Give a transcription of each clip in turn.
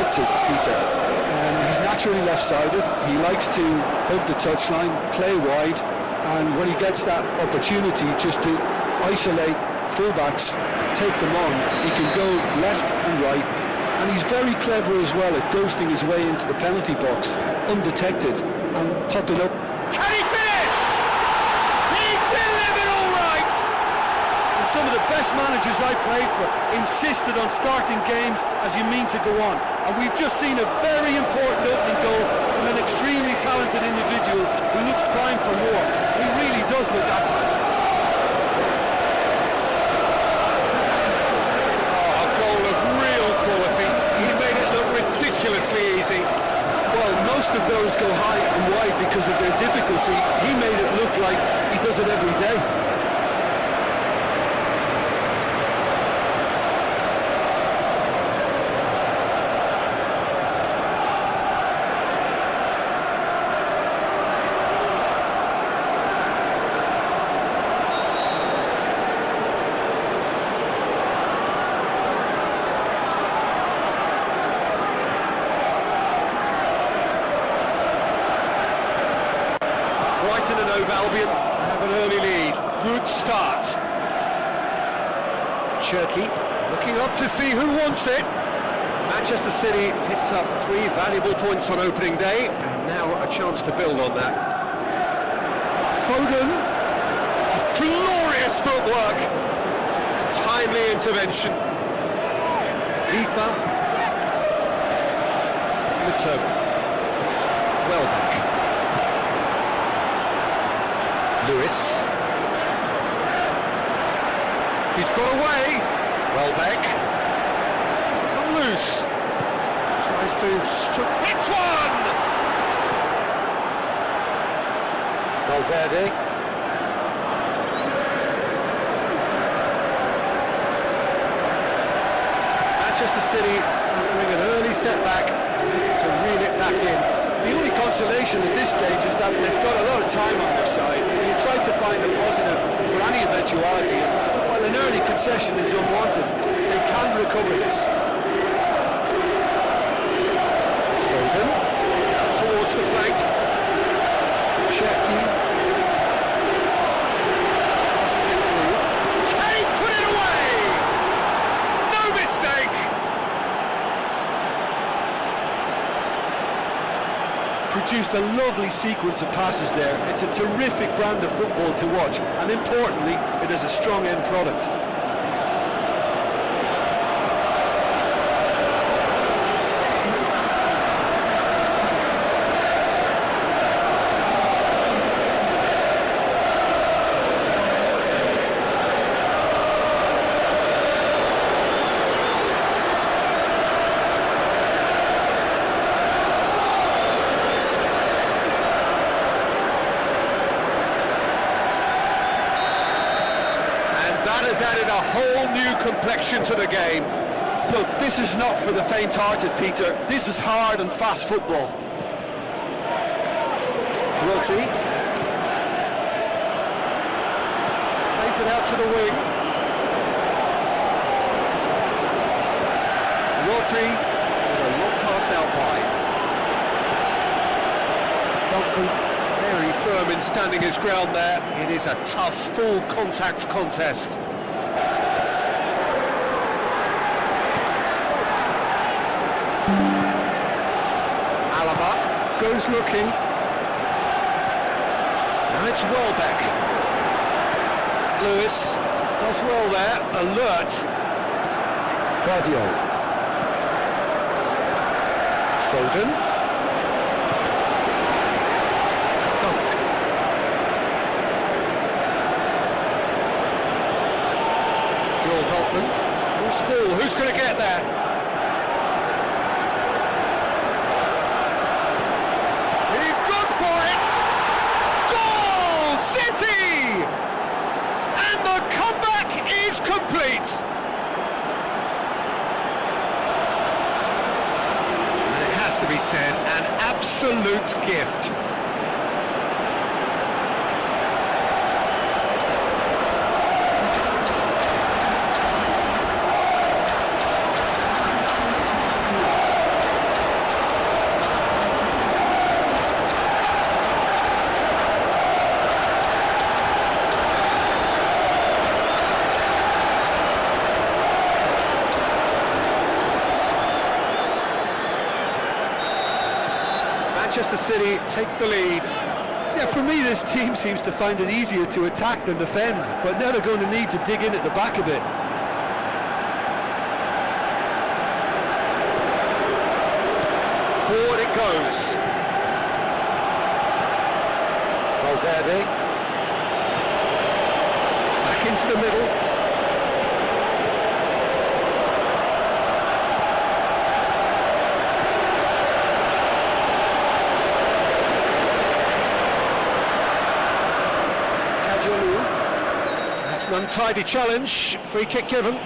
scripted, Peter. He's naturally left-sided. He likes to hug the touchline, play wide, and when he gets that opportunity just to isolate fullbacks, take them on, he can go left and right, and he's very clever as well at ghosting his way into the penalty box undetected and popping up. Can he finish? He's delivered all right! And some of the best managers I played for insisted on starting games as you mean to go on, and we've just seen a very important opening goal from an extremely talented individual who looks primed for more. He really does look at it. Oh, a goal of real quality. He made it look ridiculously easy. Well, most of those go high and wide because of their difficulty. He made it look like he does it every day. Brighton and Hove Albion have an early lead. Good start. Cherky looking up to see who wants it. Manchester City picked up 3 valuable points on opening day, and now a chance to build on that. Foden, glorious footwork. Timely intervention. FIFA. Matoma. Welbeck. Lewis. He's got away. Welbeck. He's come loose. Tries to hits one! Valverde. Manchester City suffering an early setback to reel it back in. The only consolation at this stage is that they've got a lot of time on their side. You try to find a positive for any eventuality. While an early concession is unwanted, they can recover this. Foden towards the flank. Cherky. Passes it through. Kane put it away! No mistake! Produced a lovely sequence of passes there. It's a terrific brand of football to watch, and importantly, it is a strong end product. That has added a whole new complexion to the game. Look, this is not for the faint-hearted, Peter. This is hard and fast football. Rodri plays it out to the wing. Rodri with a long pass out wide. Very firm in standing his ground there. It is a tough, full contact contest. Alaba goes looking. Now it's Welbeck. Lewis does well there, alert. Cardio. Foden. Loose ball, who's going to get there? He's gone for it! Goal! City! And the comeback is complete! And it has to be said, an absolute gift. Manchester City take the lead. Yeah, for me, this team seems to find it easier to attack than defend, but now they're going to need to dig in at the back a bit. Forward it goes. Valverde. Back into the middle. That's an untidy challenge. Free kick given.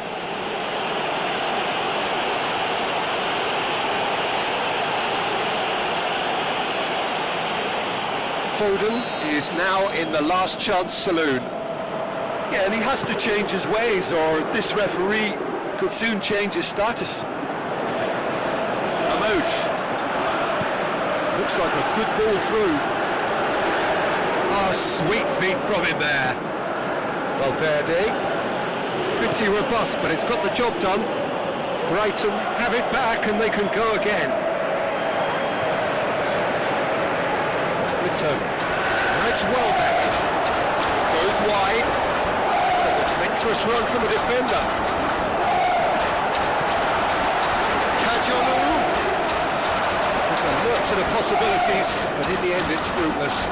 Foden is now in the last chance saloon. Yeah, and he has to change his ways, or this referee could soon change his status. Ramos. Looks like a good ball through. Oh, sweet feet from him there. Valverde. Pretty robust, but it's got the job done. Brighton have it back and they can go again. Return. That's well back. Goes wide. An adventurous run from the defender. Kajolu. There's a lot to the possibilities, but in the end it's fruitless.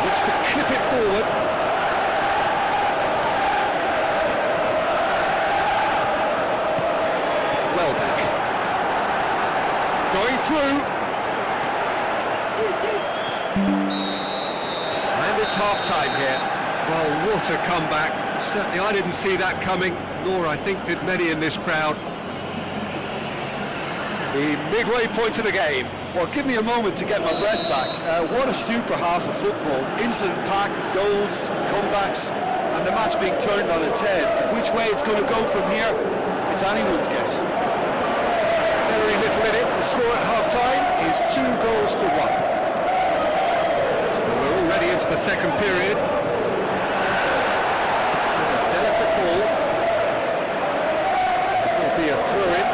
Looks to clip it forward. Well back. Going through. And it's half-time here. Well, what a comeback. Certainly I didn't see that coming, nor I think did many in this crowd. The midway point of the game. Well, give me a moment to get my breath back. What a super half of football. Incident-packed, goals, comebacks, and the match being turned on its head. Which way it's going to go from here, it's anyone's guess. Very little in it. The score at half-time is 2-1. We're already into the second period. A delicate ball. It'll be a throw-in.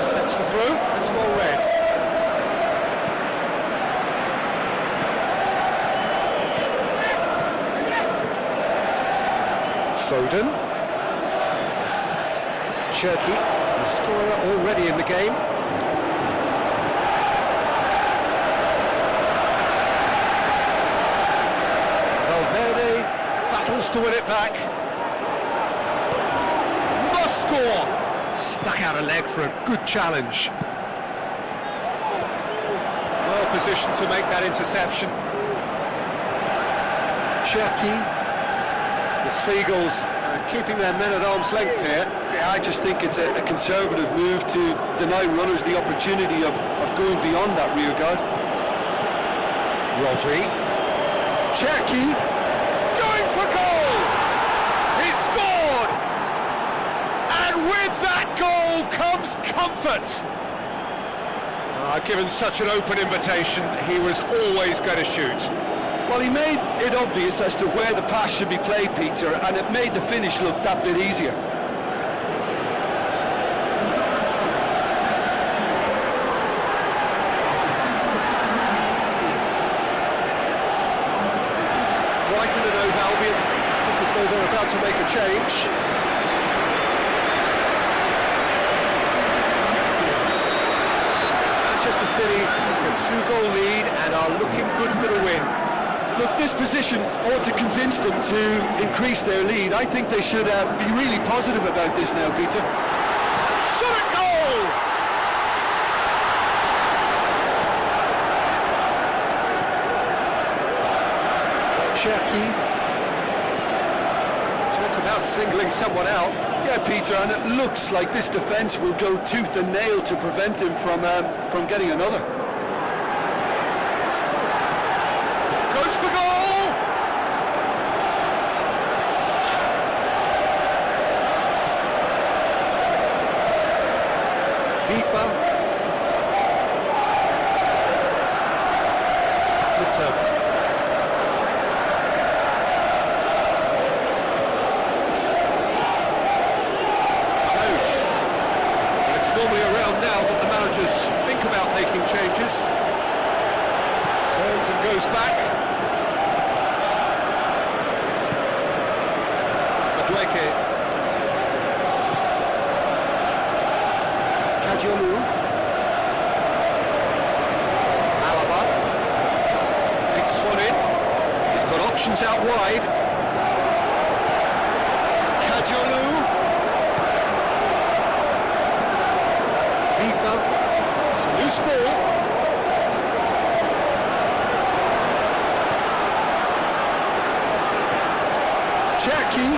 Sets the through. It's well read. Foden. Cherky, the scorer already in the game. Valverde battles to win it back. Must score! Stuck out a leg for a good challenge. Well positioned to make that interception. Cherky. The Seagulls are keeping their men at arm's length here. Yeah, I just think it's a conservative move to deny runners the opportunity of going beyond that rear guard. Rodri. Cherky. Going for goal! He scored! And with that goal comes comfort! Given such an open invitation, he was always going to shoot. Well, he made it obvious as to where the pass should be played, Peter, and it made the finish look that bit easier. Brighton and Hove Albion look as though they're about to make a change. Manchester City take a 2-goal lead and are looking good for the win. Look, this position ought to convince them to increase their lead. I think they should be really positive about this now, Peter. Shot at goal! Cherky. Talk about singling someone out. Yeah, Peter, and it looks like this defence will go tooth and nail to prevent him from getting another. Goes for goal! FIFA. making changes. Turns and goes back. Madueke. Kajolu. Alaba. Picks one in. He's got options out wide. Kajolu. Viva. It's a loose ball. Cherky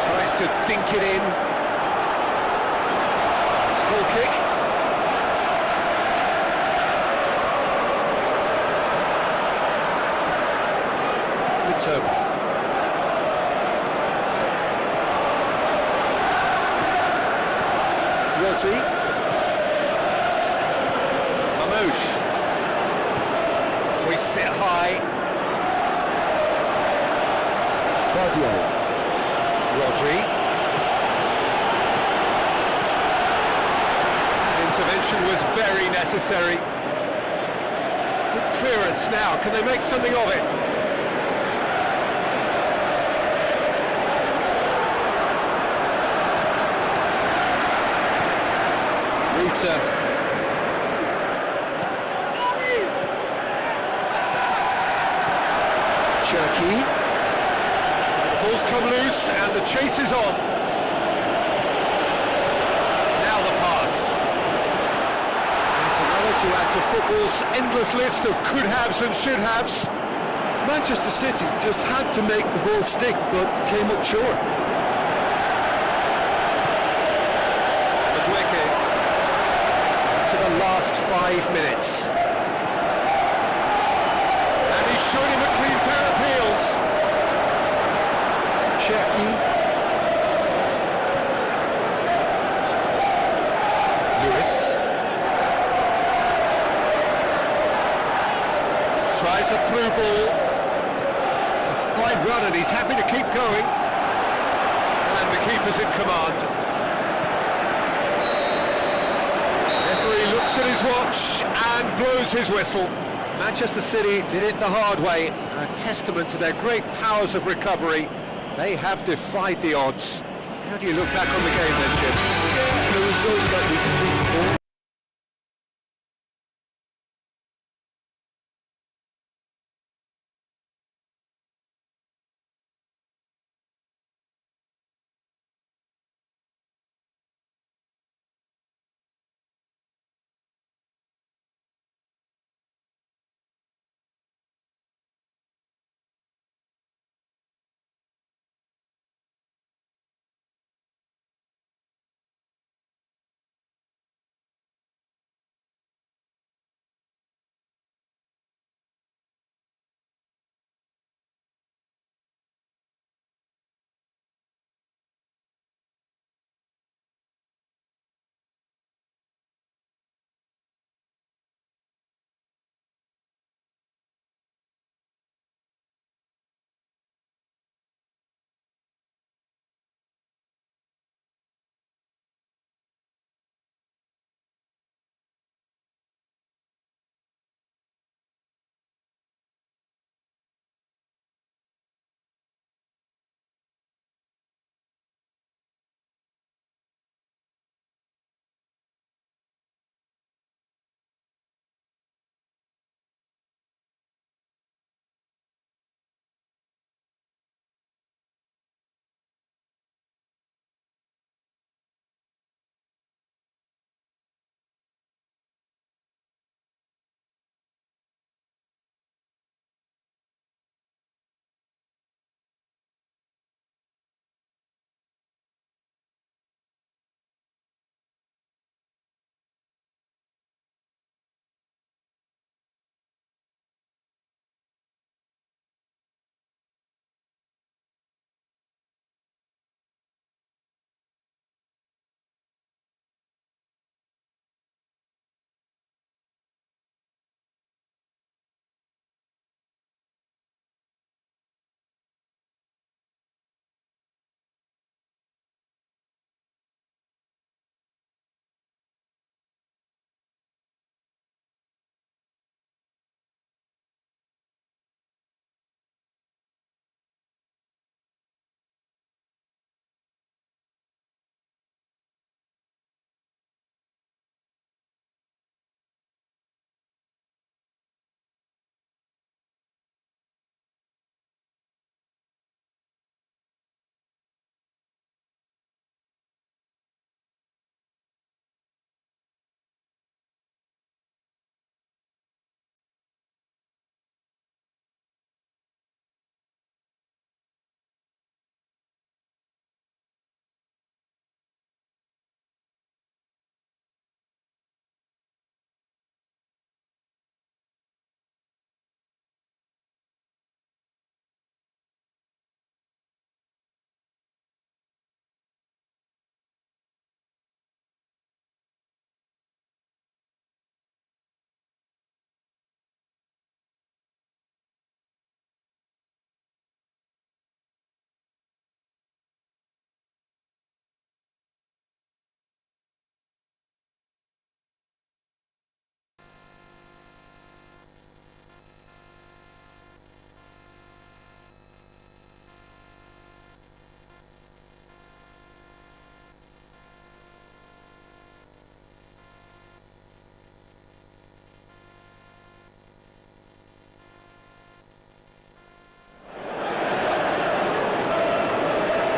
tries to dink it in. Small kick. Midterm. Rodri. Mamouche. Hoists it high. Rodri. That intervention was very necessary. Good clearance now. Can they make something of it? Ruta. Cherky. Ball's come loose and the chase is on. Now the pass. There's another to add to football's endless list of could-haves and should-haves. Manchester City just had to make the ball stick, but came up short. Madueke to the last 5 minutes. And he's shown him a clean pair of heels. Cherky. Lewis tries a through ball. It's a fine run and he's happy to keep going. And the keeper's in command. Referee looks at his watch and blows his whistle. Manchester City did it the hard way. A testament to their great powers of recovery. They have defied the odds. How do you look back on the game then, Jim? The result that was 3-4.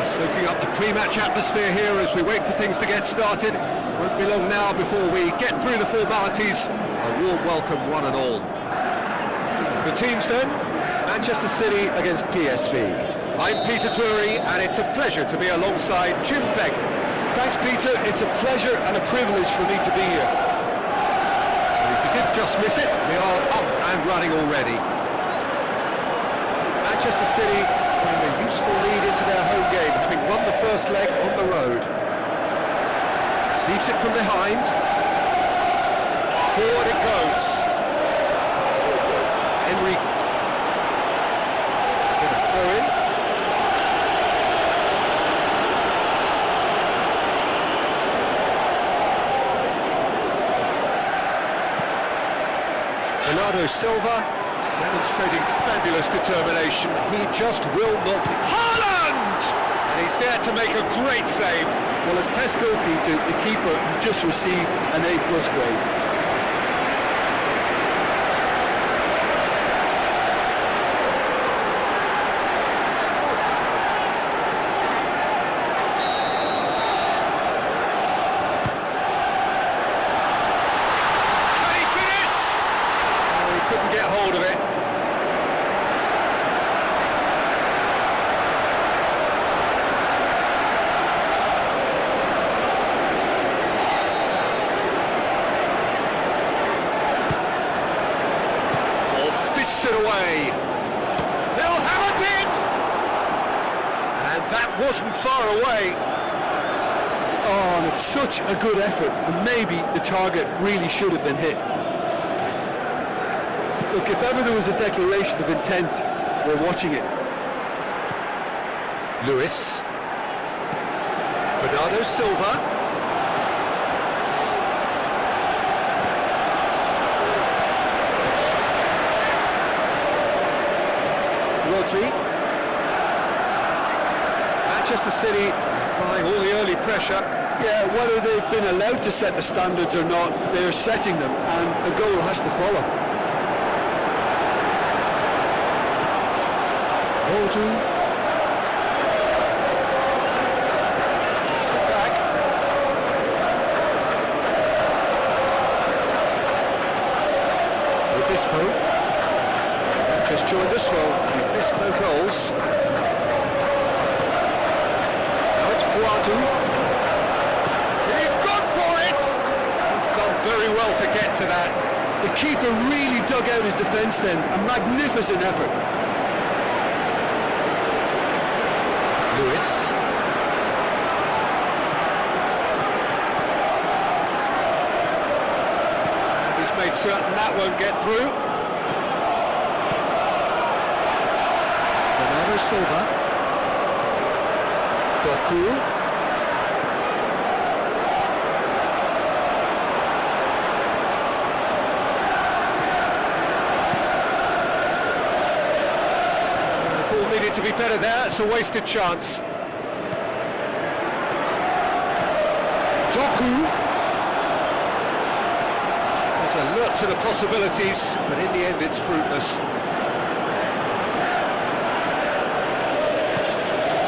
Soaking up the pre-match atmosphere here as we wait for things to get started. Won't be long now before we get through the formalities. A warm welcome, one and all. The teams then, Manchester City against PSV. I'm Peter Drury, and it's a pleasure to be alongside Jim Begley. Thanks, Peter. It's a pleasure and a privilege for me to be here. And if you did just miss it, we are up and running already. Manchester City putting a useful lead into their home game, having won the first leg on the road. Receives it from behind. Forward it goes. Henry going to throw in. Bernardo Silva demonstrating fabulous determination. He just will not be. Haaland! And he's there to make a great save. Well, as Tesco, Peter, the keeper has just received an A+ grade. Couldn't get hold of it. Or fists it away. He'll have it! And that wasn't far away. Oh, and it's such a good effort, and maybe the target really should have been hit. Look, if ever there was a declaration of intent, we're watching it. Lewis. Bernardo Silva. Rodri. Manchester City applying all the early pressure. Yeah, whether they've been allowed to set the standards or not, they're setting them, and a goal has to follow. Rodri. It's it back. Obispo. They've just joined us, well, we've missed no goals. Now it's Boadu. He's gone for it! He's done very well to get to that. The keeper really dug out his defence then. A magnificent effort. Lewis. He's made certain that won't get through. Bernardo Silva. Doku. Ball needed to be better there, it's a wasted chance. Doku. There's a lot to the possibilities, but in the end it's fruitless.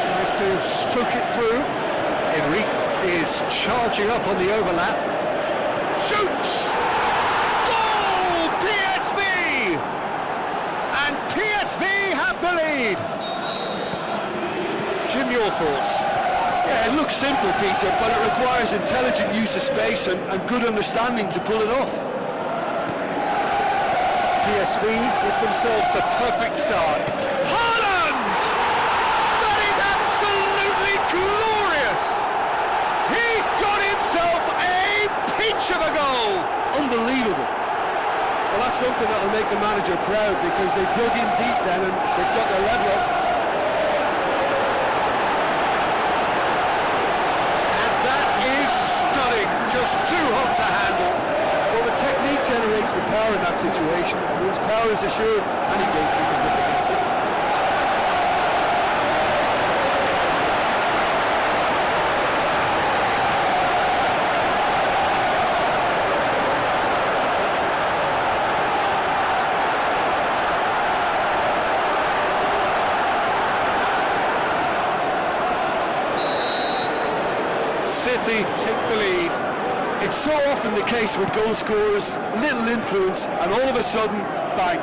Tries to stroke it through. Henry is charging up on the overlap. Shoots! Goal! PSV! And PSV have the lead! Jim, your thoughts? Yeah, it looks simple, Peter, but it requires intelligent use of space and good understanding to pull it off. PSV give themselves the perfect start. Haaland! That is absolutely glorious! He's got himself a peach of a goal! Unbelievable. Well, that's something that'll make the manager proud, because they dug in deep then and they've got their level up. Just too hot to handle. Well, the technique generates the power in that situation, and once power is assured, any goalkeeper's up against it. City take the lead. It's so often the case with goal scorers, little influence, and all of a sudden, bang.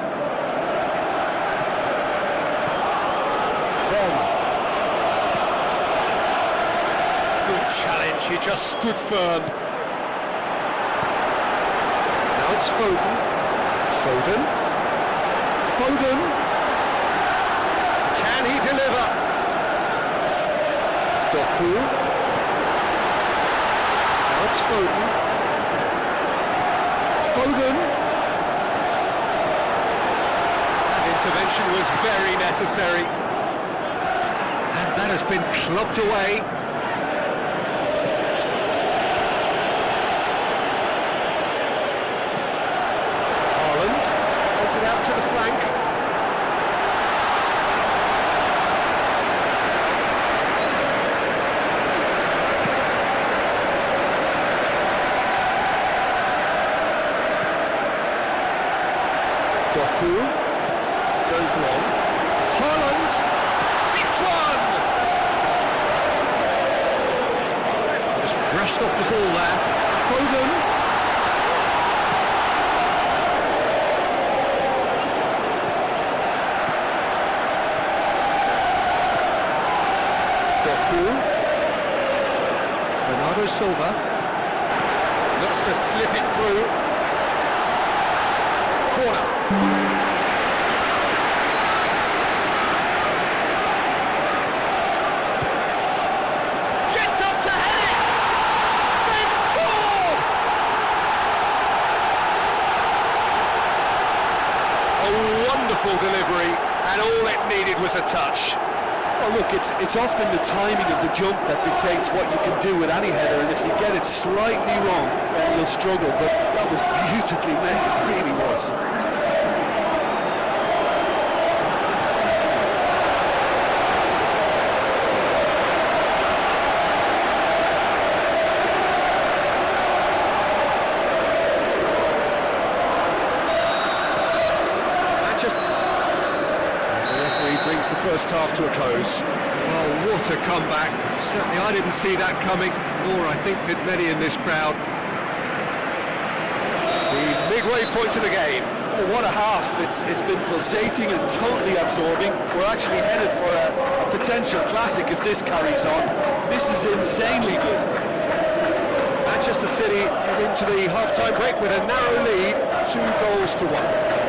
Good challenge, he just stood firm. Now it's Foden. Foden. Can he deliver? Doku. Now it's Foden. That intervention was very necessary. And that has been clubbed away. It out to the flank. Doku goes long. Haaland hits one. Just brushed off the ball there. Foden. Bernardo Silva looks to slip it through. Corner. Gets up to head it. They've scored. A wonderful delivery, and all it needed was a touch. Well, look, it's often the timing of the jump that dictates what you can do with any header, and if you get it slightly wrong, then you'll struggle, but that was beautifully made, it really was. The first half to a close. Oh, what a comeback. Certainly I didn't see that coming, nor I think did many in this crowd. The midway point of the game. Oh, what a half. It's been pulsating and totally absorbing. We're actually headed for a potential classic if this carries on. This is insanely good. Manchester City head into the half-time break with a narrow lead, 2-1.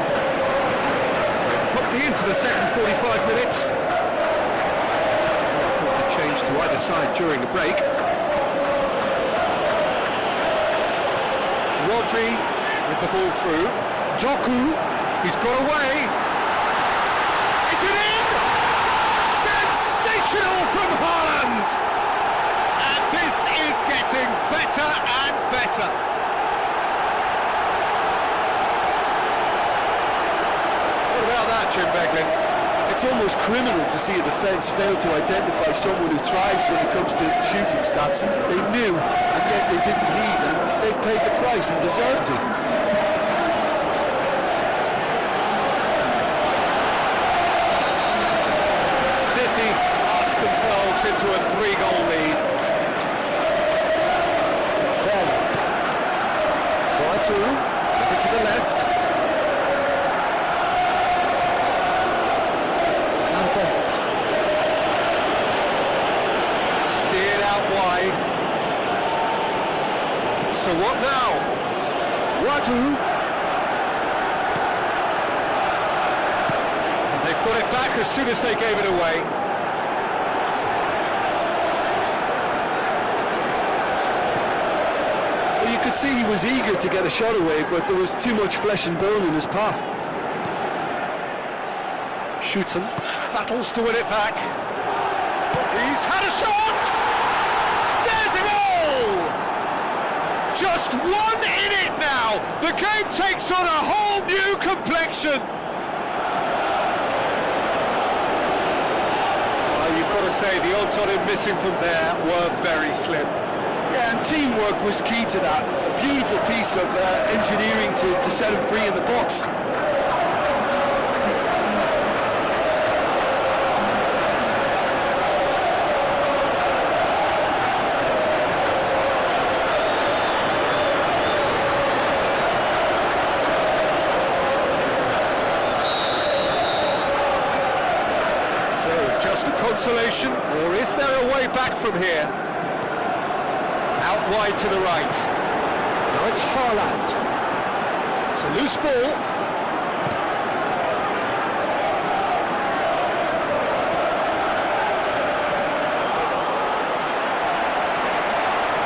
Promptly into the second 45 minutes. Quarter change to either side during the break. Rodri with the ball through. Doku, he's got away. Is it in? Sensational from Haaland! And this is getting better and better. Jim Beglin. It's almost criminal to see a defence fail to identify someone who thrives when it comes to shooting stats. They knew, and yet they didn't heed, and they've paid the price and deserved to. City asked themselves into a 3-goal lead. Berada, looking to the left. So what now? Radu. And they've got it back as soon as they gave it away. Well, you could see he was eager to get a shot away, but there was too much flesh and bone in his path. Shoots and battles to win it back. He's had a shot! There's it all! Just one in it now! The game takes on a whole new complexion! Well, you've got to say the odds on him missing from there were very slim. Yeah, and teamwork was key to that. A beautiful piece of engineering to set him free in the box. consolation, or is there a way back from here? Out wide to the right. Now it's Haaland. It's a loose ball.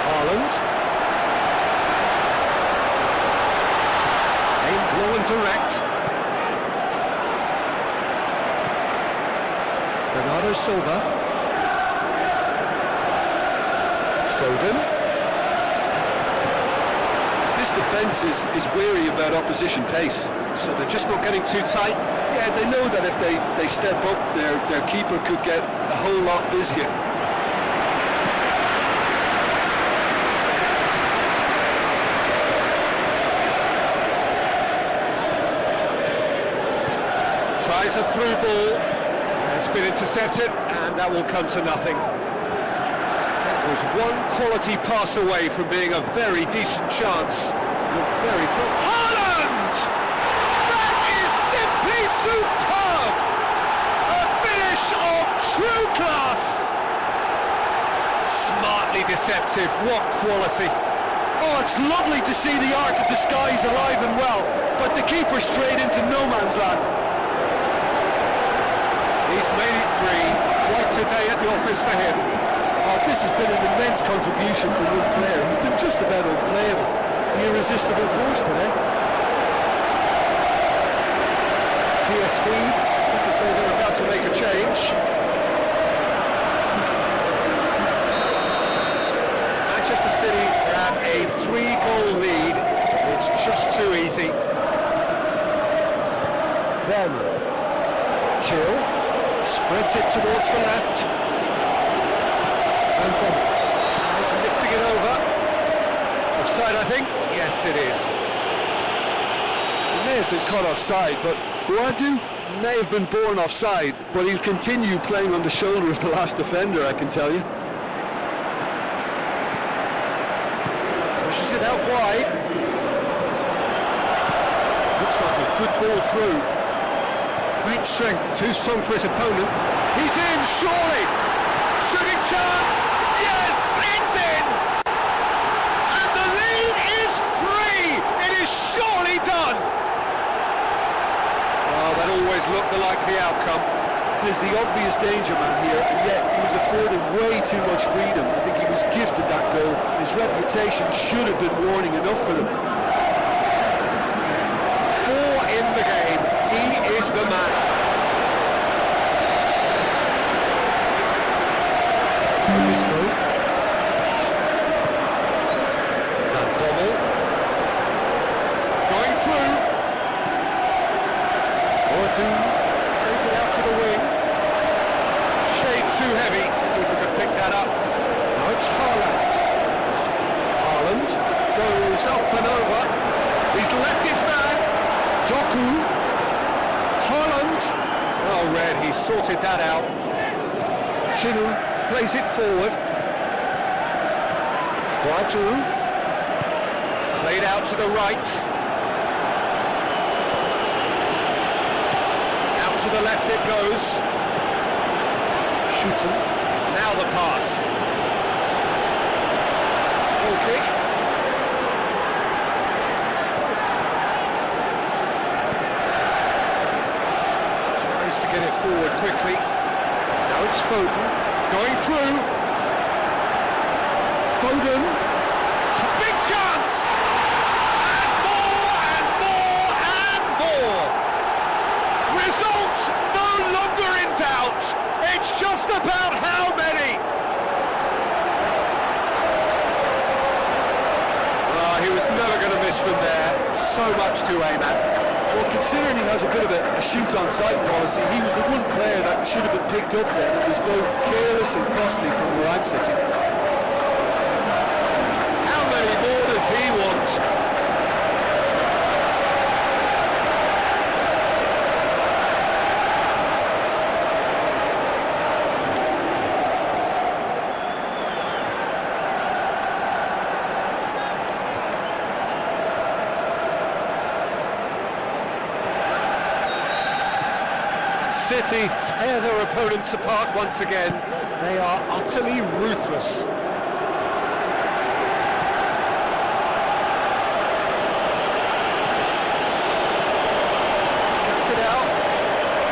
Haaland. Aimed low and direct. Bernardo Silva. Foden. This defence is wary about opposition pace. So they're just not getting too tight. Yeah, they know that if they step up, their keeper could get a whole lot busier. Tries a through ball. It's been intercepted, and that will come to nothing. That was one quality pass away from being a very decent chance. Looked very Haaland! That is simply superb! A finish of true class! Smartly deceptive, what quality! Oh, it's lovely to see the art of disguise alive and well, but the keeper straight into no man's land. He's made it three. Quite a day at the office for him. Oh, this has been an immense contribution from one player. He's been just about unplayable. The irresistible force today. PSV look as though they're about to make a change. Manchester City grab a 3-goal lead. It's just too easy. Then Till spreads it towards the left. And then tries lifting it over. Offside, I think. Yes, it is. He may have been caught offside, but Boadu may have been born offside, but he'll continue playing on the shoulder of the last defender, I can tell you. Pushes it out wide. Looks like a good ball through. Great strength, too strong for his opponent. He's in, surely! Shooting chance! Yes, it's in! And the lead is 3! It is surely done! Oh, that always looked the likely outcome. There's the obvious danger man here, and yet he was afforded way too much freedom. I think he was gifted that goal. His reputation should have been warning enough for them. 4 in the game. He is the man. Van Bommel. Going through. Boadu plays it out to the wing. Shade too heavy. Keeper could pick that up. Now it's Haaland. Haaland goes up and over. He's left his man. Doku. Haaland. Oh, Red, he sorted that out. Till plays it forward. Boadu. Played out to the right. Out to the left it goes. Shoots him. Now the pass. Goal kick. To get it forward quickly. Now it's Foden going through. Foden, big chance, and more and more and more. Results no longer in doubt. It's just about how many. Oh, he was never going to miss from there. So much to aim at. Well, considering he has a bit of a shoot-on-sight policy, he was the one player that should have been picked up then. It was both careless and costly from where I'm sitting. How many more does he want? City tear their opponents apart once again. They are utterly ruthless. Cuts it out,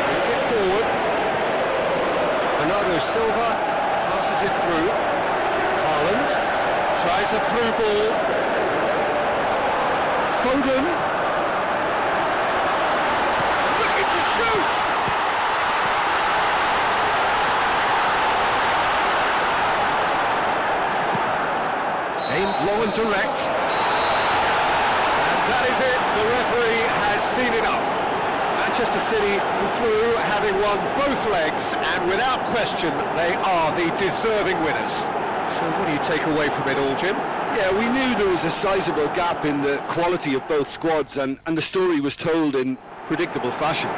brings it forward. Bernardo Silva passes it through. Haaland tries a through ball. Foden looking to shoot. Aimed low and direct. And that is it. The referee has seen enough. Manchester City through, having won both legs, and without question, they are the deserving winners. So what do you take away from it all, Jim? Yeah, we knew there was a sizable gap in the quality of both squads, and the story was told in predictable fashion.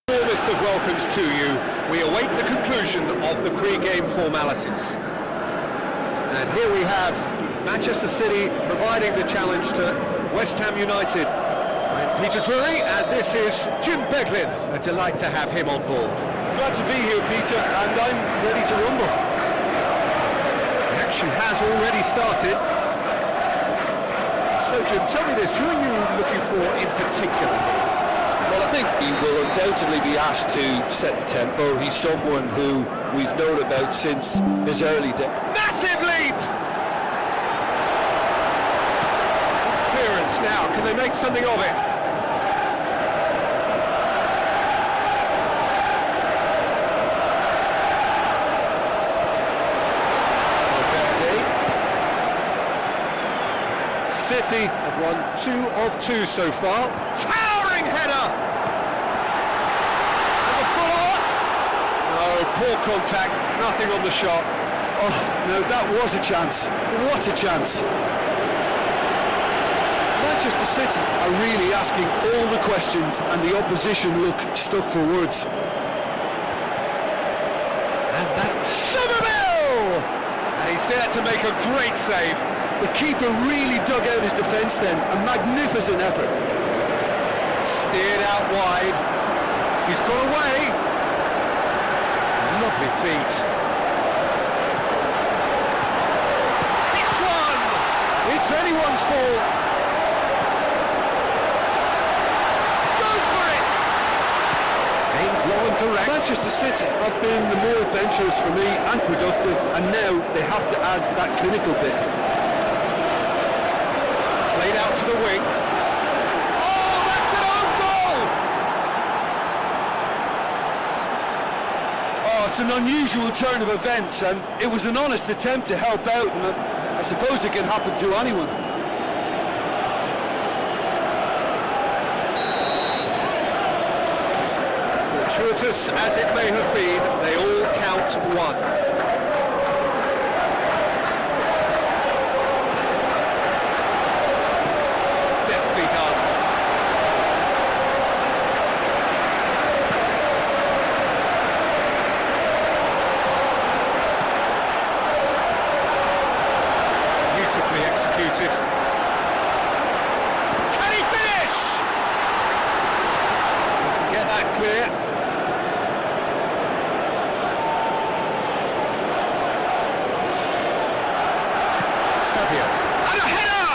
Warmest of welcomes to you. We await the conclusion of the pre-game formalities. And here we have Manchester City providing the challenge to West Ham United. I'm Peter Drury, and this is Jim Beglin. A delight to have him on board. Glad to be here, Peter, and I'm ready to rumble. The action has already started. So Jim, tell me this, who are you looking for in particular? Well, I think he will undoubtedly be asked to set the tempo. He's someone who we've known about since his early days. Massive leap! Clearance now, can they make something of it? City have won 2 of 2 so far. Towering header! And the follow-up! No, poor contact, nothing on the shot. Oh, no, that was a chance. What a chance. Manchester City are really asking all the questions and the opposition look stuck for words. And that Somerville! And he's there to make a great save. The keeper really dug out his defence then, a magnificent effort. Steered out wide, he's got away. Lovely feet. It's one! It's anyone's ball. Goes for it! Aimed low and direct. Manchester City have been the more adventurous for me and productive, and now they have to add that clinical bit. Played out to the wing. Oh, that's an own goal! Oh, it's an unusual turn of events, and it was an honest attempt to help out, and I suppose it can happen to anyone. Fortuitous as it may have been, they all count one. Executed. Can he finish? We can get that clear. Savio. And a header!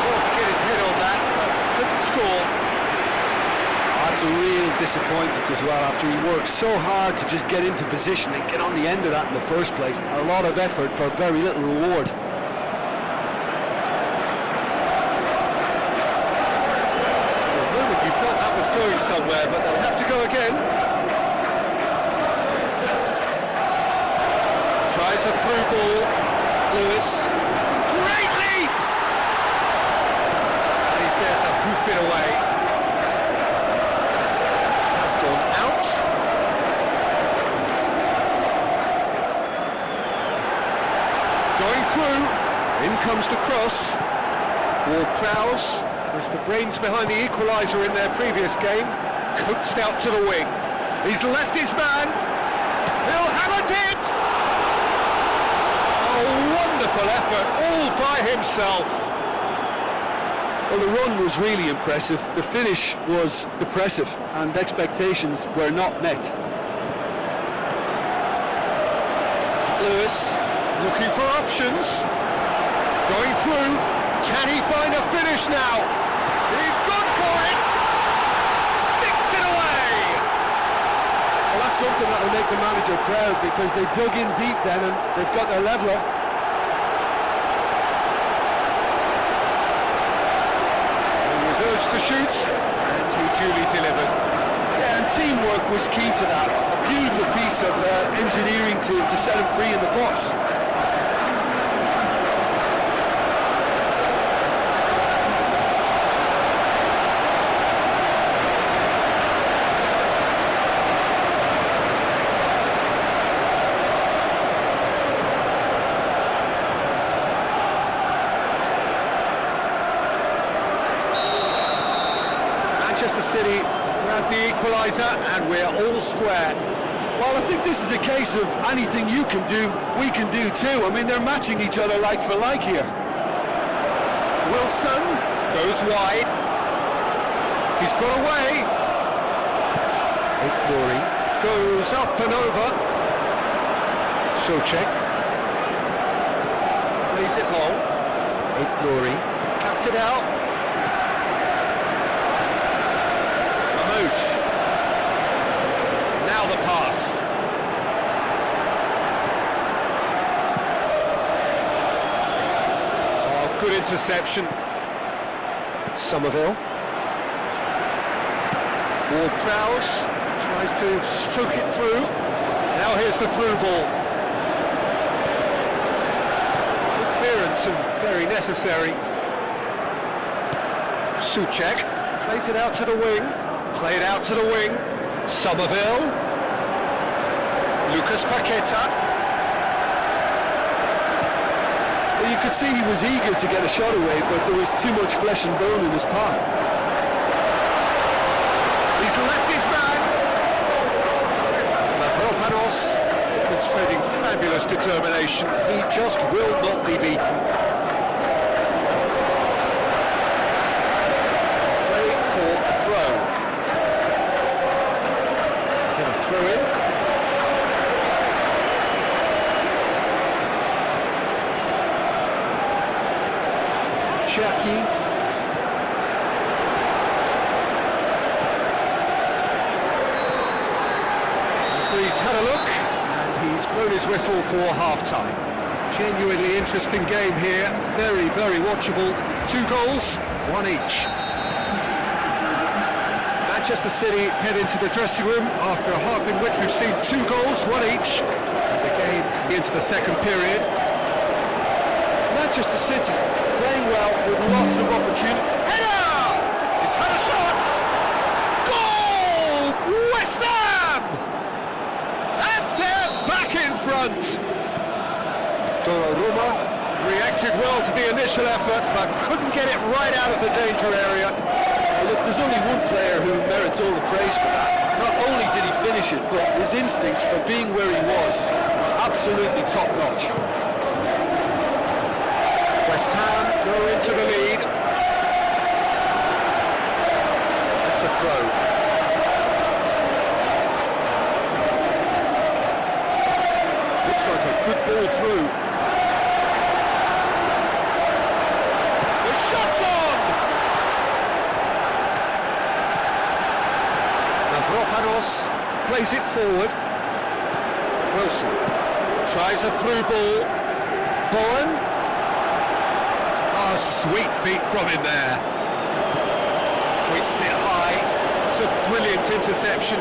Well, to get his head on that, but couldn't score. That's a real disappointment as well, after he worked so hard to just get into position and get on the end of that in the first place. A lot of effort for very little reward. For a moment you thought that was going somewhere, but they'll have to go again. Tries a through ball. Lewis. Great leap! And he's there to hoof it away. Through, in comes the cross. Ward-Prowse was the brains behind the equaliser in their previous game. Coaxed out to the wing. He's left his man. He'll hammer it! A wonderful effort, all by himself. Well, the run was really impressive. The finish was depressive, and expectations were not met. Lewis. Looking for options. Going through. Can he find a finish now? He's gone for it! Sticks it away! Well, that's something that will make the manager proud, because they dug in deep then and they've got their leveller. He was urged to shoot, and he duly delivered. Yeah, and teamwork was key to that. A beautiful piece of engineering to set him free in the box. Manchester City Grab the equaliser and we're all square. Well, I think this is a case of anything you can do, we can do too. I mean, they're matching each other like for like here. Wilson goes wide. He's got away. Ignoring. Goes up and over. Socek. Plays it long. Ignoring. Cuts it out. Mamouche. Now the pass. Oh, good interception. Somerville. Ward-Prowse tries to stroke it through. Now here's the through ball. Good clearance and very necessary. Souček plays it out to the wing. Played out to the wing. Somerville. Lucas Paqueta. Well, you could see he was eager to get a shot away, but there was too much flesh and bone in his path. He's left his man. Mavropanos demonstrating fabulous determination. He just will not be beaten. Play for a throw. Going to throw in. Cherki. He's had a look and he's blown his whistle for half-time. Genuinely interesting game here, very, very watchable. 2 goals, 1 each. Manchester City head into the dressing room after a half in which we've seen 2 goals, 1 each. And the game into the second period. Manchester City playing well with lots of opportunity. Header! He's had a shot! Goal! West Ham! And they're back in front! Donnarumma Reacted well to the initial effort, but couldn't get it right out of the danger area. Look, there's only one player who merits all the praise for that. Not only did he finish it, but his instincts for being where he was, absolutely top-notch. West Ham go into the lead. It's a throw. Looks like a good ball through. The shot's on! Mavropanos plays it forward. Wilson tries a through ball. Bowen. Oh, sweet feet from him there. Hoists it high. It's a brilliant interception.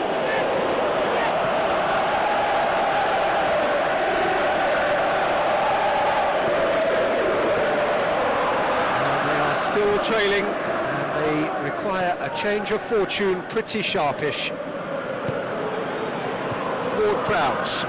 They are still trailing, and they require a change of fortune, pretty sharpish. Ward-Prowse.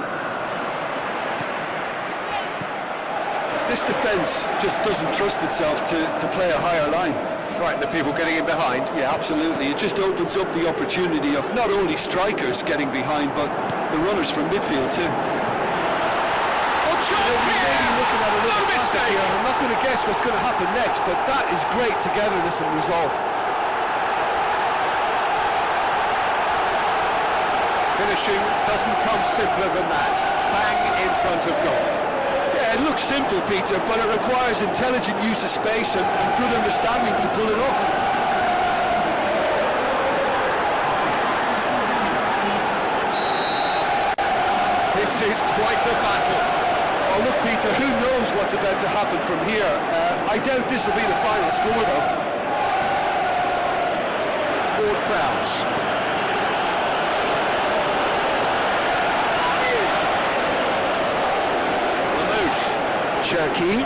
This defence just doesn't trust itself to play a higher line. Frighten the people getting in behind. Yeah, absolutely. It just opens up the opportunity of not only strikers getting behind, but the runners from midfield too. Oh, chance here! Looking at No mistake! here. I'm not going to guess what's going to happen next, but that is great togetherness and resolve. Finishing doesn't come simpler than that. Bang in front of goal. Yeah, it looks simple, Peter, but it requires intelligent use of space and good understanding to pull it off. This is quite a battle. Oh, look, Peter, who knows what's about to happen from here? I doubt this will be the final score, though. Ward-Prowse. Cherki.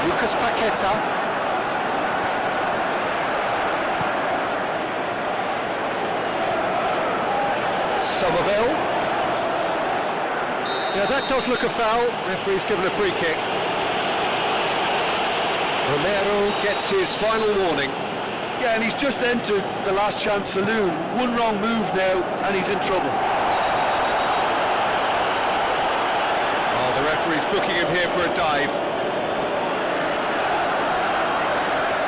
Lucas Paqueta. Somerville. Yeah, that does look a foul. Referee's given a free kick. Romero gets his final warning. Yeah, and he's just entered the last chance saloon. One wrong move now, and he's in trouble. Oh, the referee's booking him here for a dive.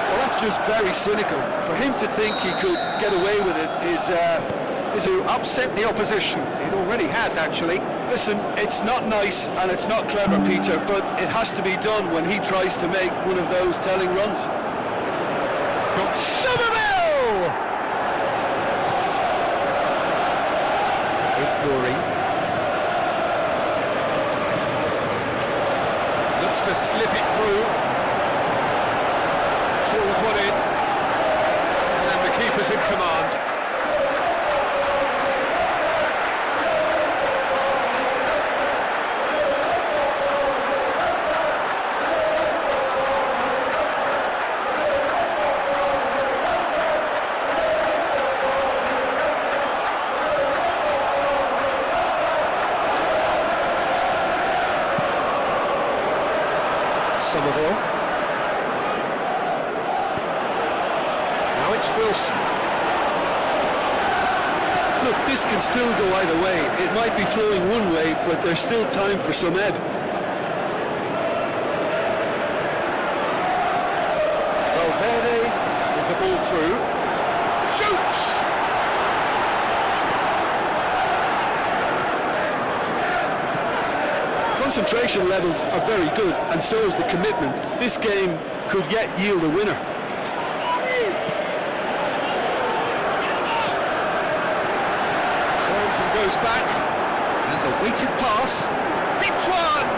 Well, that's just very cynical. For him to think he could get away with it is To upset the opposition. It already has, actually. listen, it's not nice and it's not clever, Peter, but it has to be done when he tries to make one of those telling runs. Somerville! Ignoring. Looks to slip it through. Trawls one in. And the keeper's in command. Somerville. Now it's Wilson. Look, this can still go either way. It might be flowing one way, but there's still time for some ed. Valverde with the ball through. Shoots! Concentration levels are very good, and so is the commitment. This game could yet yield a winner. Turns and goes back, and the weighted pass hits one!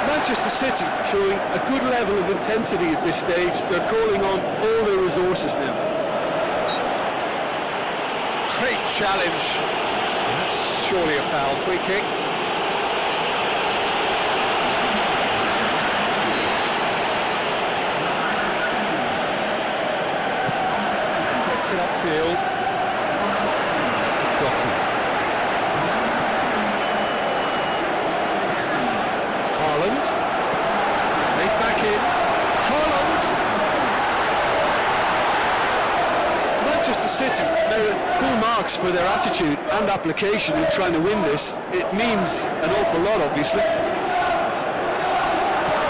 Manchester City showing a good level of intensity at this stage. They're calling on all their resources now. Great challenge. That's surely a foul. Free kick. Gets it upfield. Doku. Haaland. Made back in. Haaland. Manchester City merit full marks for their attitude and application in trying to win this. It means an awful lot, obviously.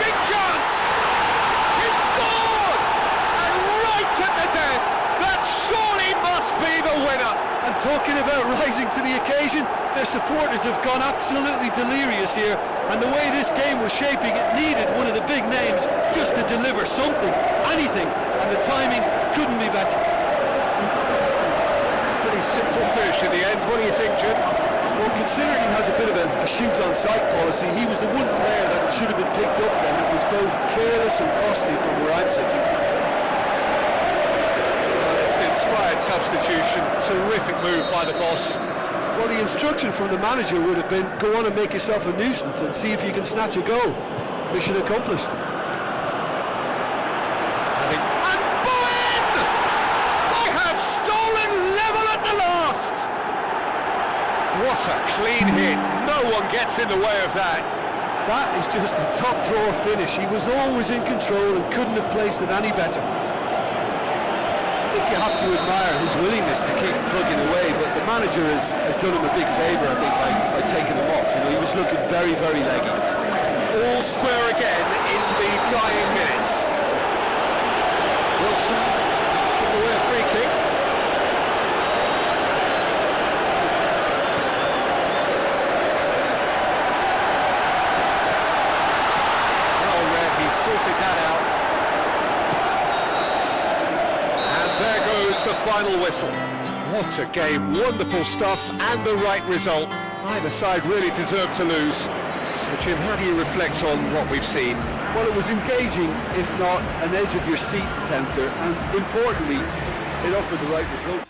Big chance! He scored! And right at the death! That surely must be the winner! And talking about rising to the occasion, their supporters have gone absolutely delirious here. And the way this game was shaping, it needed one of the big names just to deliver something, anything. And the timing couldn't be better. Pretty simple finish in the end. What do you think, Jim? Well, considering he has a bit of a shoot-on-sight policy, he was the one player that should have been picked up then. It was both careless and costly from where I'm sitting. Well, it's an inspired substitution. Terrific move by the boss. Well, the instruction from the manager would have been, go on and make yourself a nuisance and see if you can snatch a goal. Mission accomplished. And Bowen! They have stolen level at the last! What a clean hit. No one gets in the way of that. That is just the top drawer finish. He was always in control and couldn't have placed it any better. I think you have to admire his willingness to keep plugging away, but the manager has done him a big favour, I think, by taking him off. You know, he was looking very, very leggy. All square again into the dying minutes. Wilson has given away a free kick. Well read, he sorted that out. And there goes the final whistle. What a game, wonderful stuff and the right result. Neither side really deserved to lose. So Jim, how do you reflect on what we've seen? Well, it was engaging, if not an edge of your seat counter, and importantly, it offered the right result.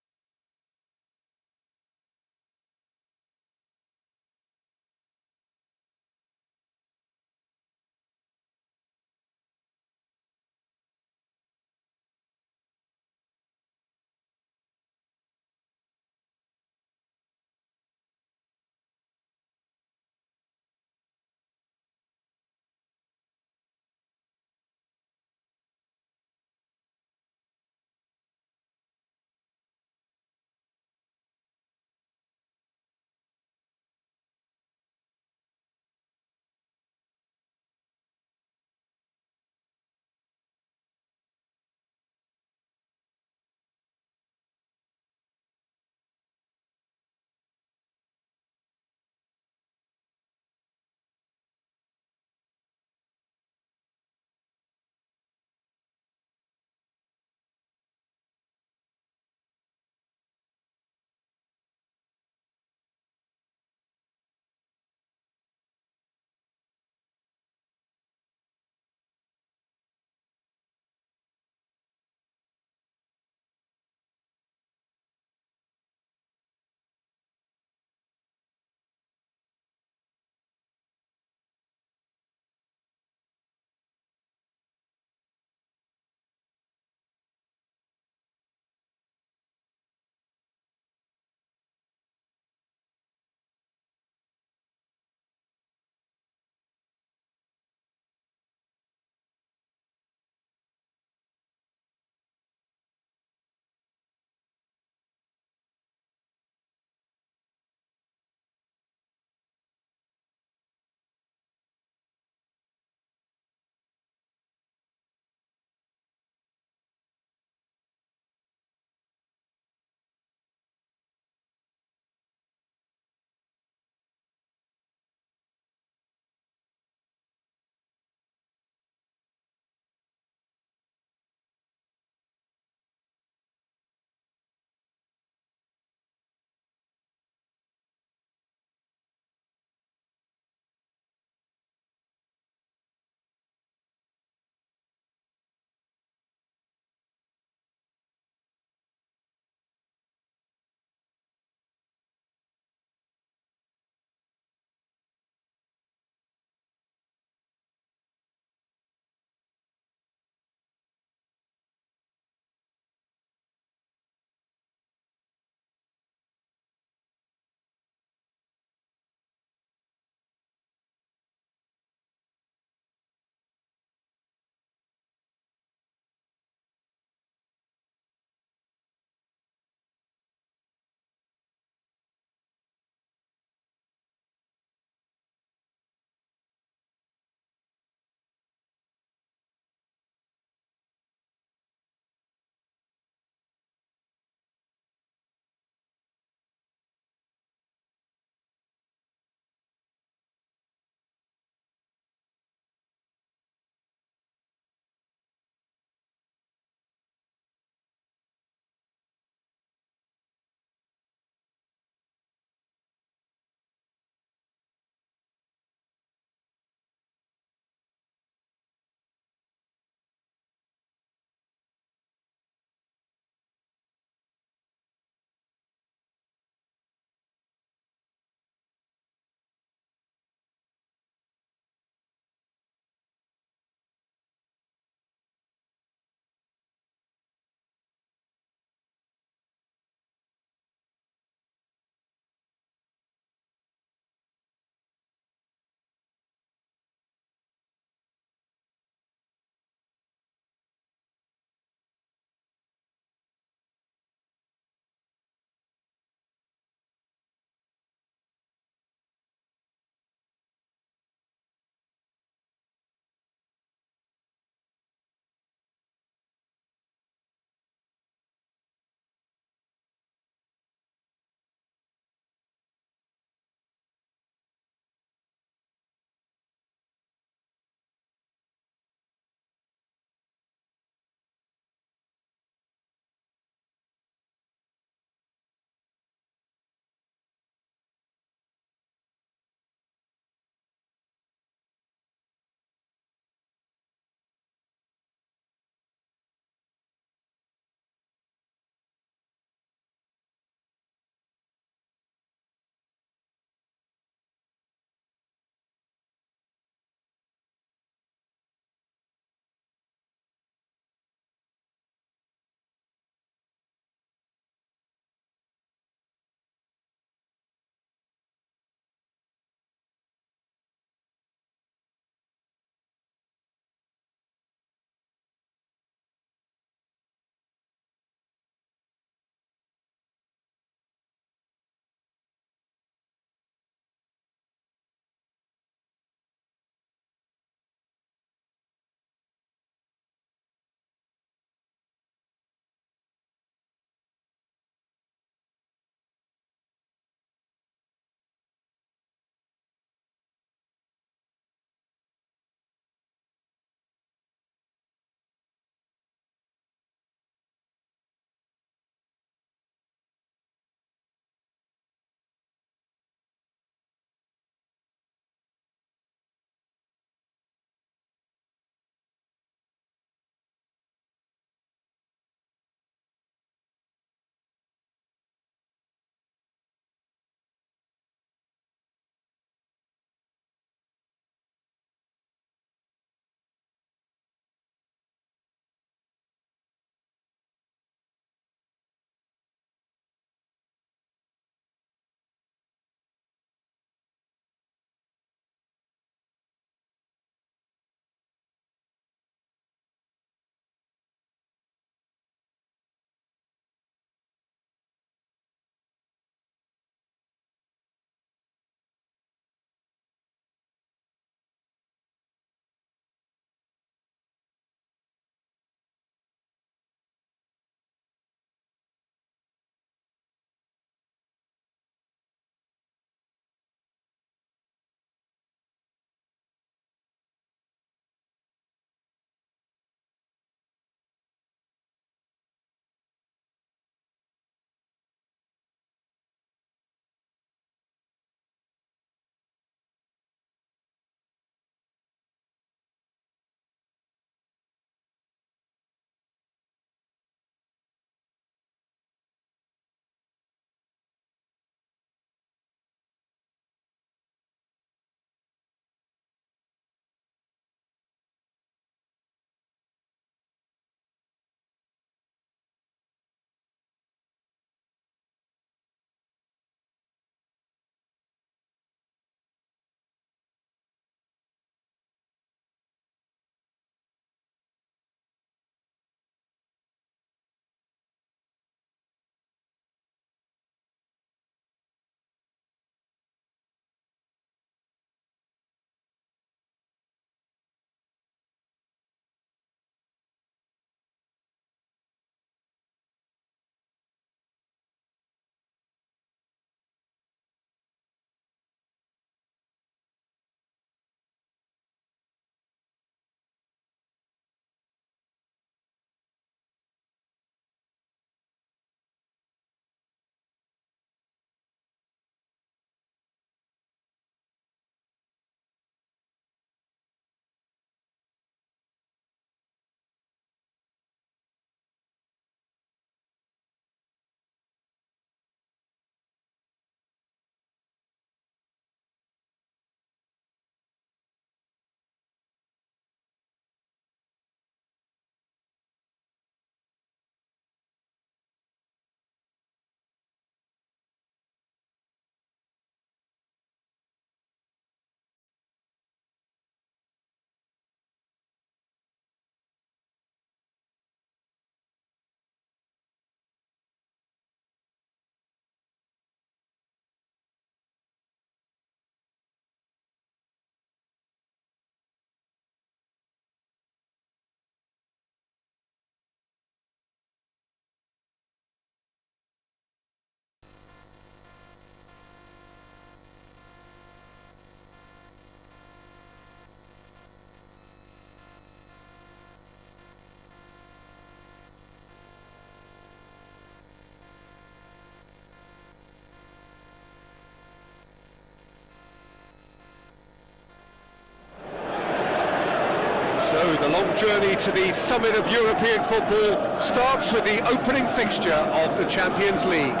So the long journey to the summit of European football starts with the opening fixture of the Champions League. And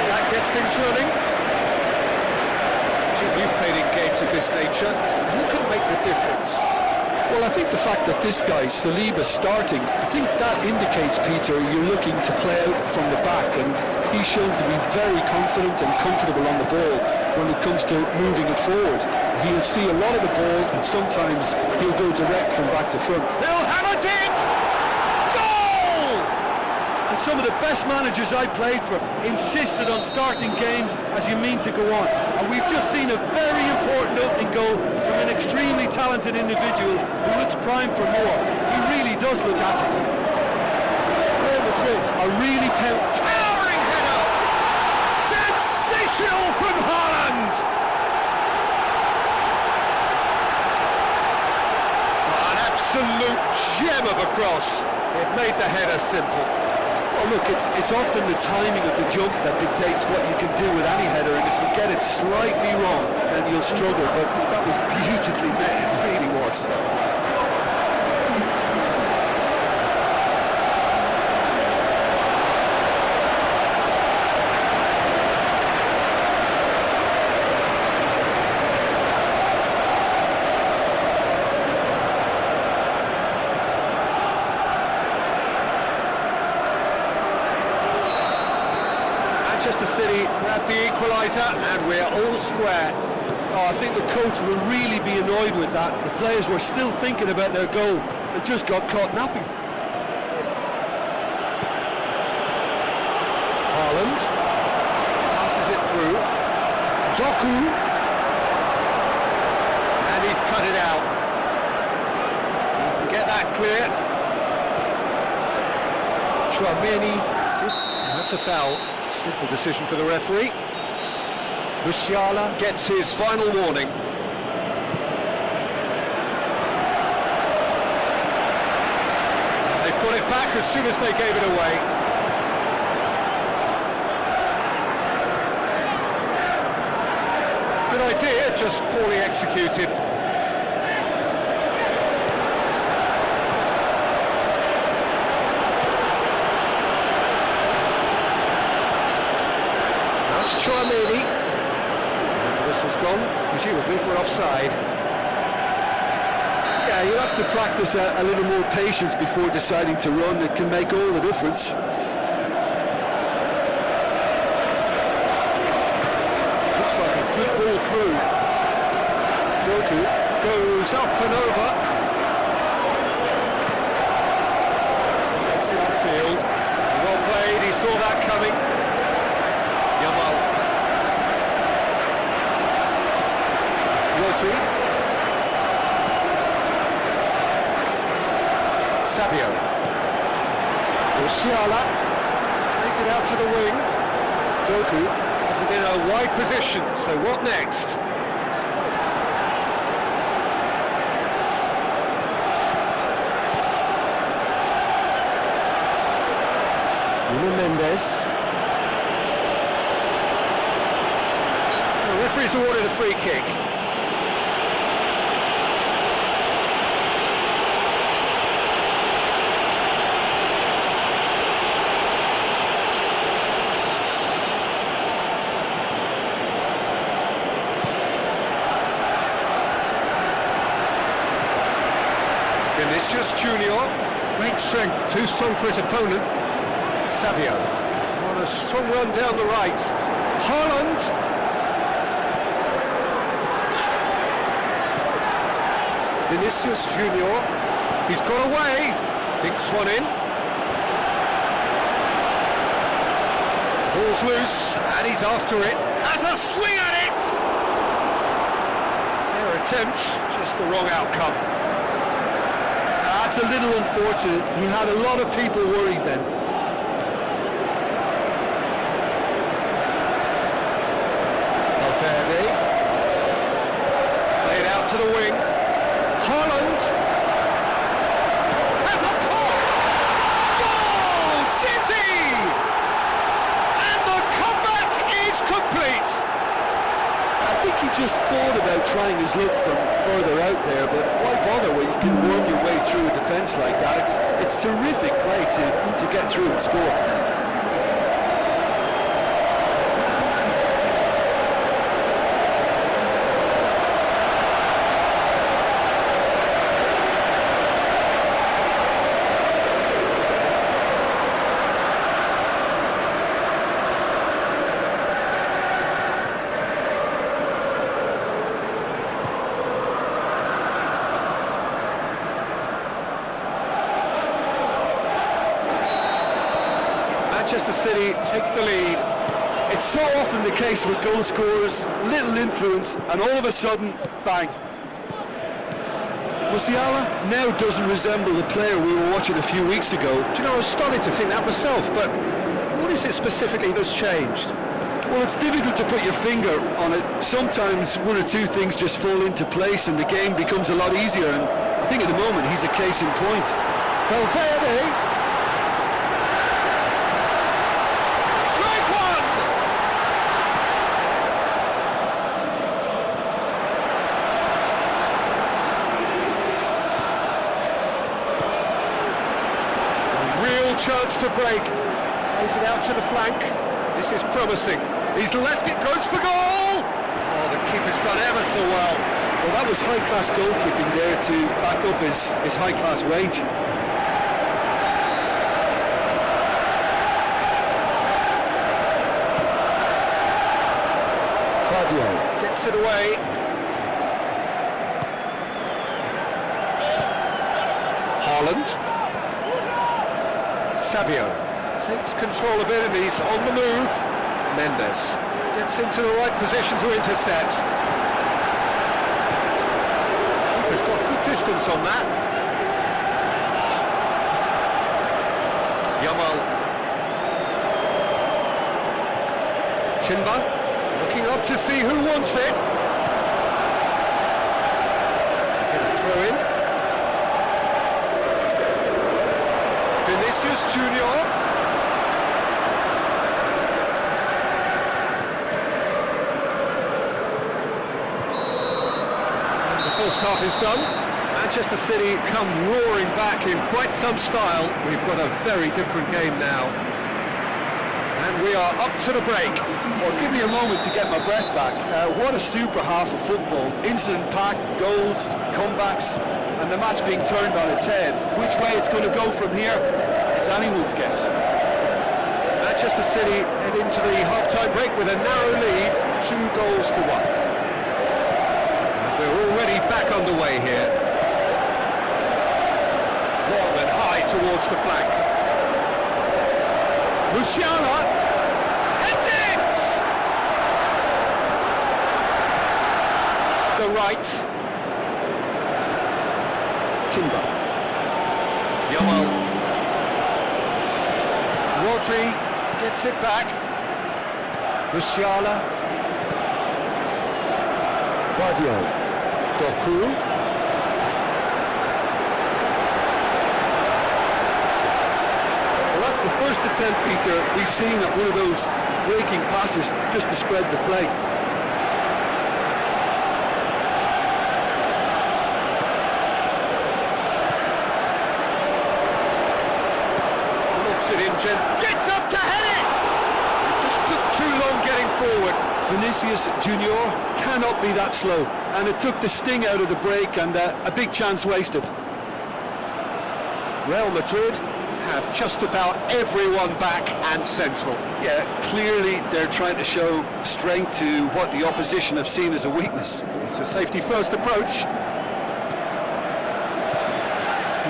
that gets things running. Jim, you've played in games of this nature. Who can make the difference? Well, I think the fact that this guy, Saliba, starting, I think that indicates, Peter, you're looking to play out from the back, and he's shown to be very confident and comfortable on the ball when it comes to moving it forward. He'll see a lot of the ball, and sometimes he'll go direct from back to front. He'll have a dig! Goal! And some of the best managers I played for insisted on starting games as you mean to go on. And we've just seen a very important opening goal from an extremely talented individual who looks primed for more. He really does look at it. Real Madrid are really Towering header! Sensational from Haaland! An absolute gem of a cross. It made the header simple. Well, look, it's often the timing of the jump that dictates what you can do with any header, and if you get it slightly wrong, then you'll struggle, but that was beautifully met, it really was. Manchester City grab the equaliser and we're all square. Oh, I think the coach will really be annoyed with that. The players were still thinking about their goal and just got caught napping. Haaland passes it through. Doku, And he's cut it out. You can get that clear. Chouameni. That's a foul. Simple decision for the referee. Musiala gets his final warning. They've got it back as soon as they gave it away. Good idea, just poorly executed. That's Chouameni. This was gone, presumably for offside. yeah, you'll have to practice a little more patience before deciding to run. It can make all the difference. Looks like a good ball through. Doku goes up and over. Gets it upfield. Well played, he saw that coming. Yamal. Rodri, Savio. Musiala plays it out to the wing. Doku has it in a wide position, so what next? Mendes. The referee's awarded a free kick. Vinicius Junior, great strength, too strong for his opponent. Savio on a strong run down the right. Haaland. Vinicius Junior. He's got away. Dinks one in. Ball's loose and he's after it. Has a swing at it. Fair attempt, just the wrong outcome. That's a little unfortunate. He had a lot of people worried then. Berada. Played out to the wing. Haaland has a pop. Goal! City! And the have just thought about trying his luck from further out there, but why bother when you can worm your way through a defence like that? It's terrific play to get through and score. Manchester City take the lead. It's so often the case with goal scorers, little influence, and all of a sudden, bang. Musiala now doesn't resemble the player we were watching a few weeks ago. Do you know, I was starting to think that myself, but what is it specifically that's changed? Well, it's difficult to put your finger on it. Sometimes one or two things just fall into place and the game becomes a lot easier, and I think at the moment he's a case in point. Valverde. Chance to break, plays it out to the flank. This is promising. He's left it, goes for goal. Oh, the keeper's done ever so well. Well, that was high-class goalkeeping there to back up his high-class wage. Claudio gets it away. Haaland. Savio takes control of it and he's on the move. Mendes gets into the right position to intercept. Keeper's got good distance on that. Yamal. Timber looking up to see who wants it. Get a throw in. Vinicius Junior. And the first half is done. Manchester City come roaring back in quite some style. We've got a very different game now. And we are up to the break. Well, give me a moment to get my breath back. What a super half of football. Incident-packed, goals, comebacks, and the match being turned on its head. Which way it's going to go from here, it's anyone's guess. Manchester City head into the half-time break with a narrow lead, 2-1. And we're already back underway here. Long and high towards the flank. Musiala heads it! The right. Timber. Yamal. Rodri gets it back. Musiala. Claudio. Doku. Well, that's the first attempt, Peter, we've seen at one of those breaking passes just to spread the play. It in, gets up to head it! Just took too long getting forward. Vinicius Junior cannot be that slow, and it took the sting out of the break and a big chance wasted. Real Madrid have just about everyone back and central. Yeah, clearly they're trying to show strength to what the opposition have seen as a weakness. It's a safety first approach.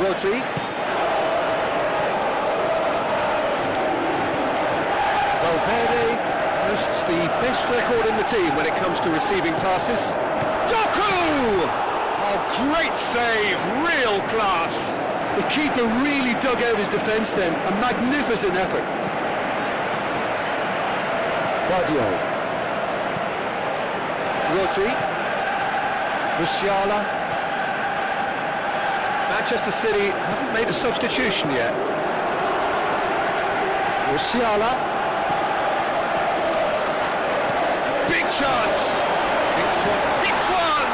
Rodri. Valverde boasts the best record in the team when it comes to receiving passes. Doku! Oh, great save, real class. The keeper really dug out his defence then, a magnificent effort. Claudio. Rodri. Musiala. Manchester City haven't made a substitution yet. Musiala. Big chance! In This one hits one!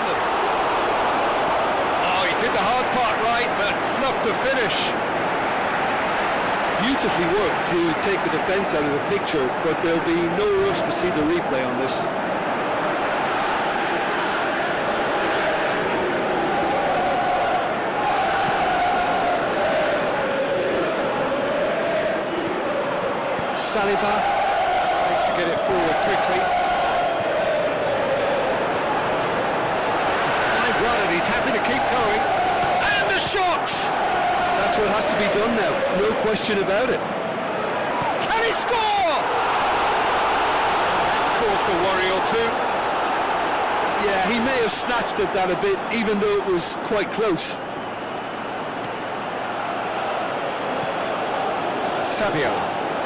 Oh, he did the hard part right, but fluffed the finish. Beautifully worked to take the defence out of the picture, but there'll be no rush to see the replay on this. Saliba tries to get it forward quickly. It's a fine run and he's happy to keep going. And the shot! That's what has to be done now, no question about it. Can he score? That's caused a worry or two. Yeah, he may have snatched at that a bit, even though it was quite close. Savio,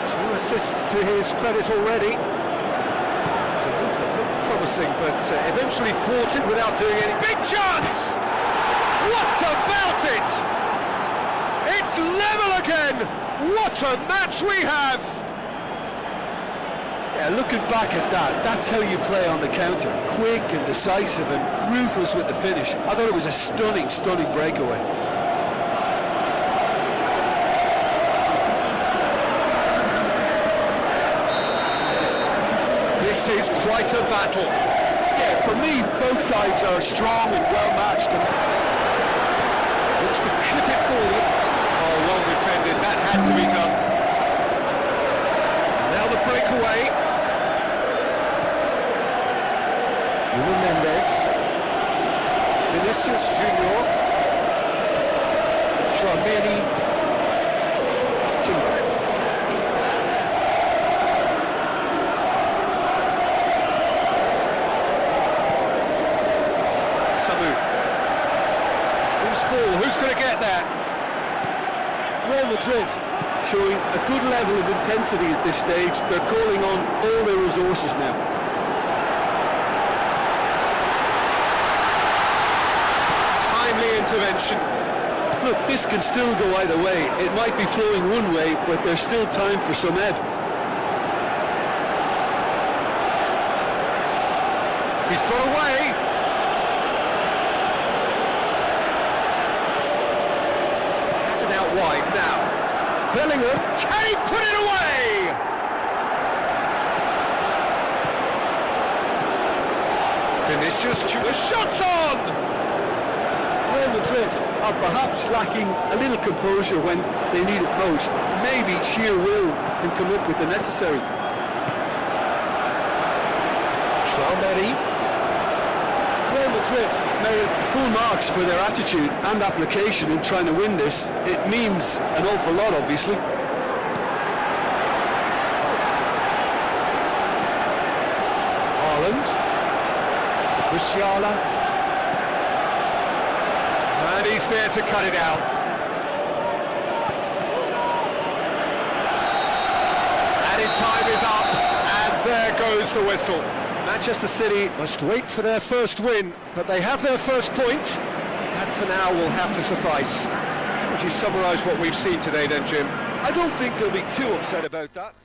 2 assists to his credit already. It's a move that looked promising, but eventually thwarted without doing any. Big chance! What about it? It's level again! What a match we have! Yeah, looking back at that, that's how you play on the counter. Quick and decisive and ruthless with the finish. I thought it was a stunning, stunning breakaway. This is quite a battle. Yeah, for me, both sides are strong and well matched. Looks to clip it forward. Oh, well defended. That had to be done. And now the breakaway. Nuno Mendes. Vinicius Junior. Tchouaméni. Timber. Who's going to get there? Real Madrid showing a good level of intensity at this stage. They're calling on all their resources now. Timely intervention. Look, this can still go either way. It might be flowing one way, but there's still time for some ebb. He's got away. Out wide now. Bellingham, can he put it away? Vinicius, the shot's on! Real Madrid are perhaps lacking a little composure when they need it most. Maybe sheer will can come up with the necessary. Tchouaméni. Real Madrid merit full marks for their attitude and application in trying to win this. It means an awful lot, obviously. Haaland. Musiala. And he's there to cut it out. Added time is up, and there goes the whistle. Manchester City must wait for their first win, but they have their first point. That for now will have to suffice. How would you summarise what we've seen today then, Jim? I don't think they'll be too upset about that.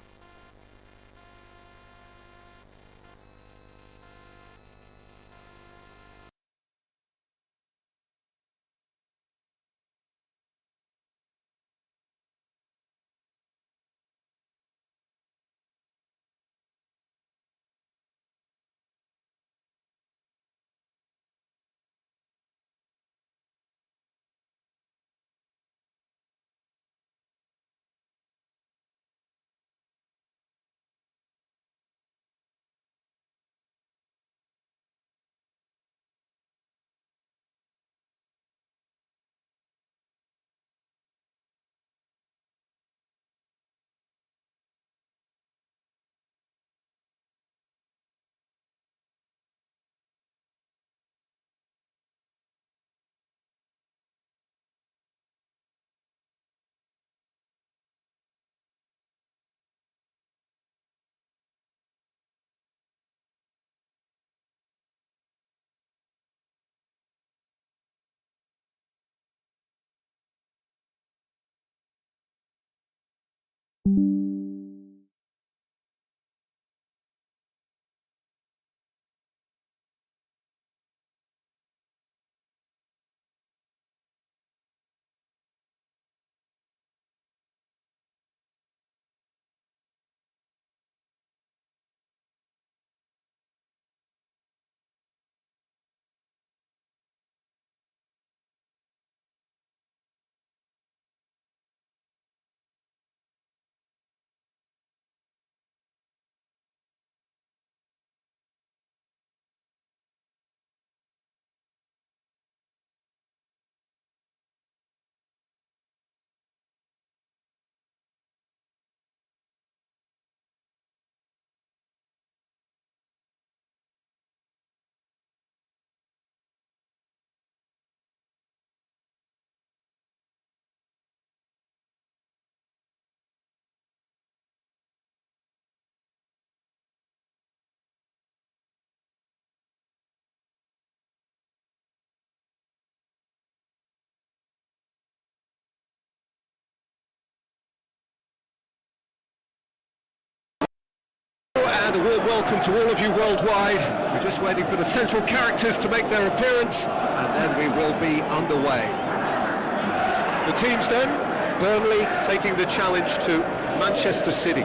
And a warm welcome to all of you worldwide. We're just waiting for the central characters to make their appearance, and then we will be underway. The teams then, Burnley taking the challenge to Manchester City.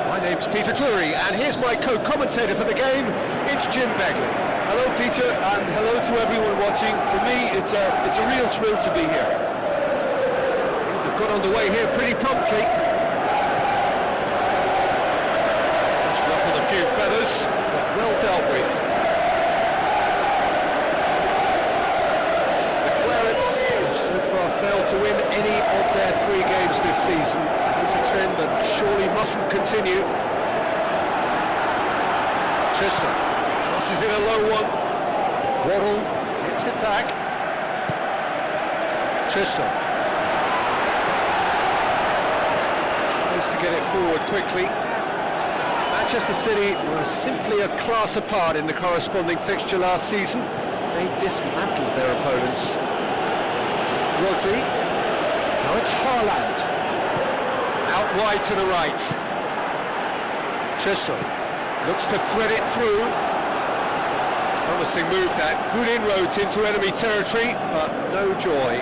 My name's Peter Drury, and here's my co-commentator for the game, it's Jim Begley. Hello Peter, and hello to everyone watching. For me, it's a real thrill to be here. Things have got underway here pretty promptly. Few feathers, but well dealt with. The Clarets have so far failed to win any of their 3 games this season. It's a trend that surely mustn't continue. Chisholm crosses in a low one. Waddle hits it back. Chisholm tries to get it forward quickly. Manchester City were simply a class apart in the corresponding fixture last season. They dismantled their opponents. Rodri. Now it's Haaland. Out wide to the right. Chisholm looks to thread it through. Promising move that. Good inroads into enemy territory, but no joy.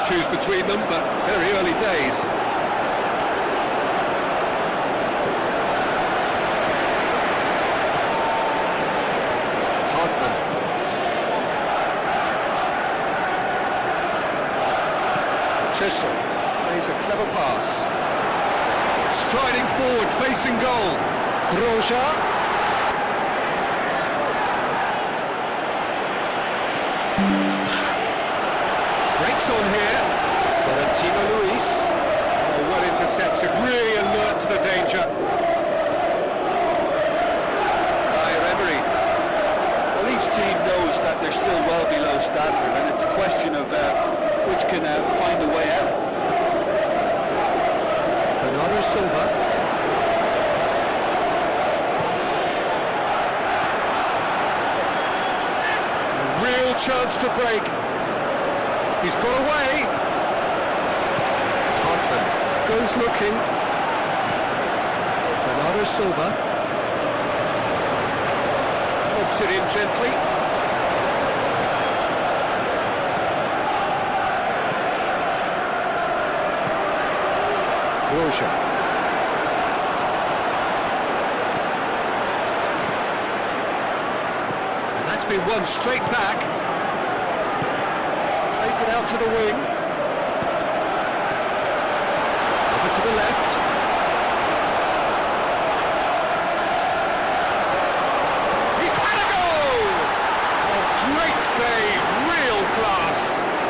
Choose between them, but very early days. Hartman. Chisholm plays a clever pass. Striding forward, facing goal. Broja. Breaks on here. Florentino Luis. Oh, well intercepted, really alert to the danger. Zaire Emery. Well, each team knows that they're still well below standard, and it's a question of which can find a way out. Bernardo Silva. A real chance to break. He's got away. Hartman goes looking. Bernardo Silva lobs it in gently. Broja. And that's been won straight back. Plays it out to the wing. Over to the left. He's had a goal! A great save, real class.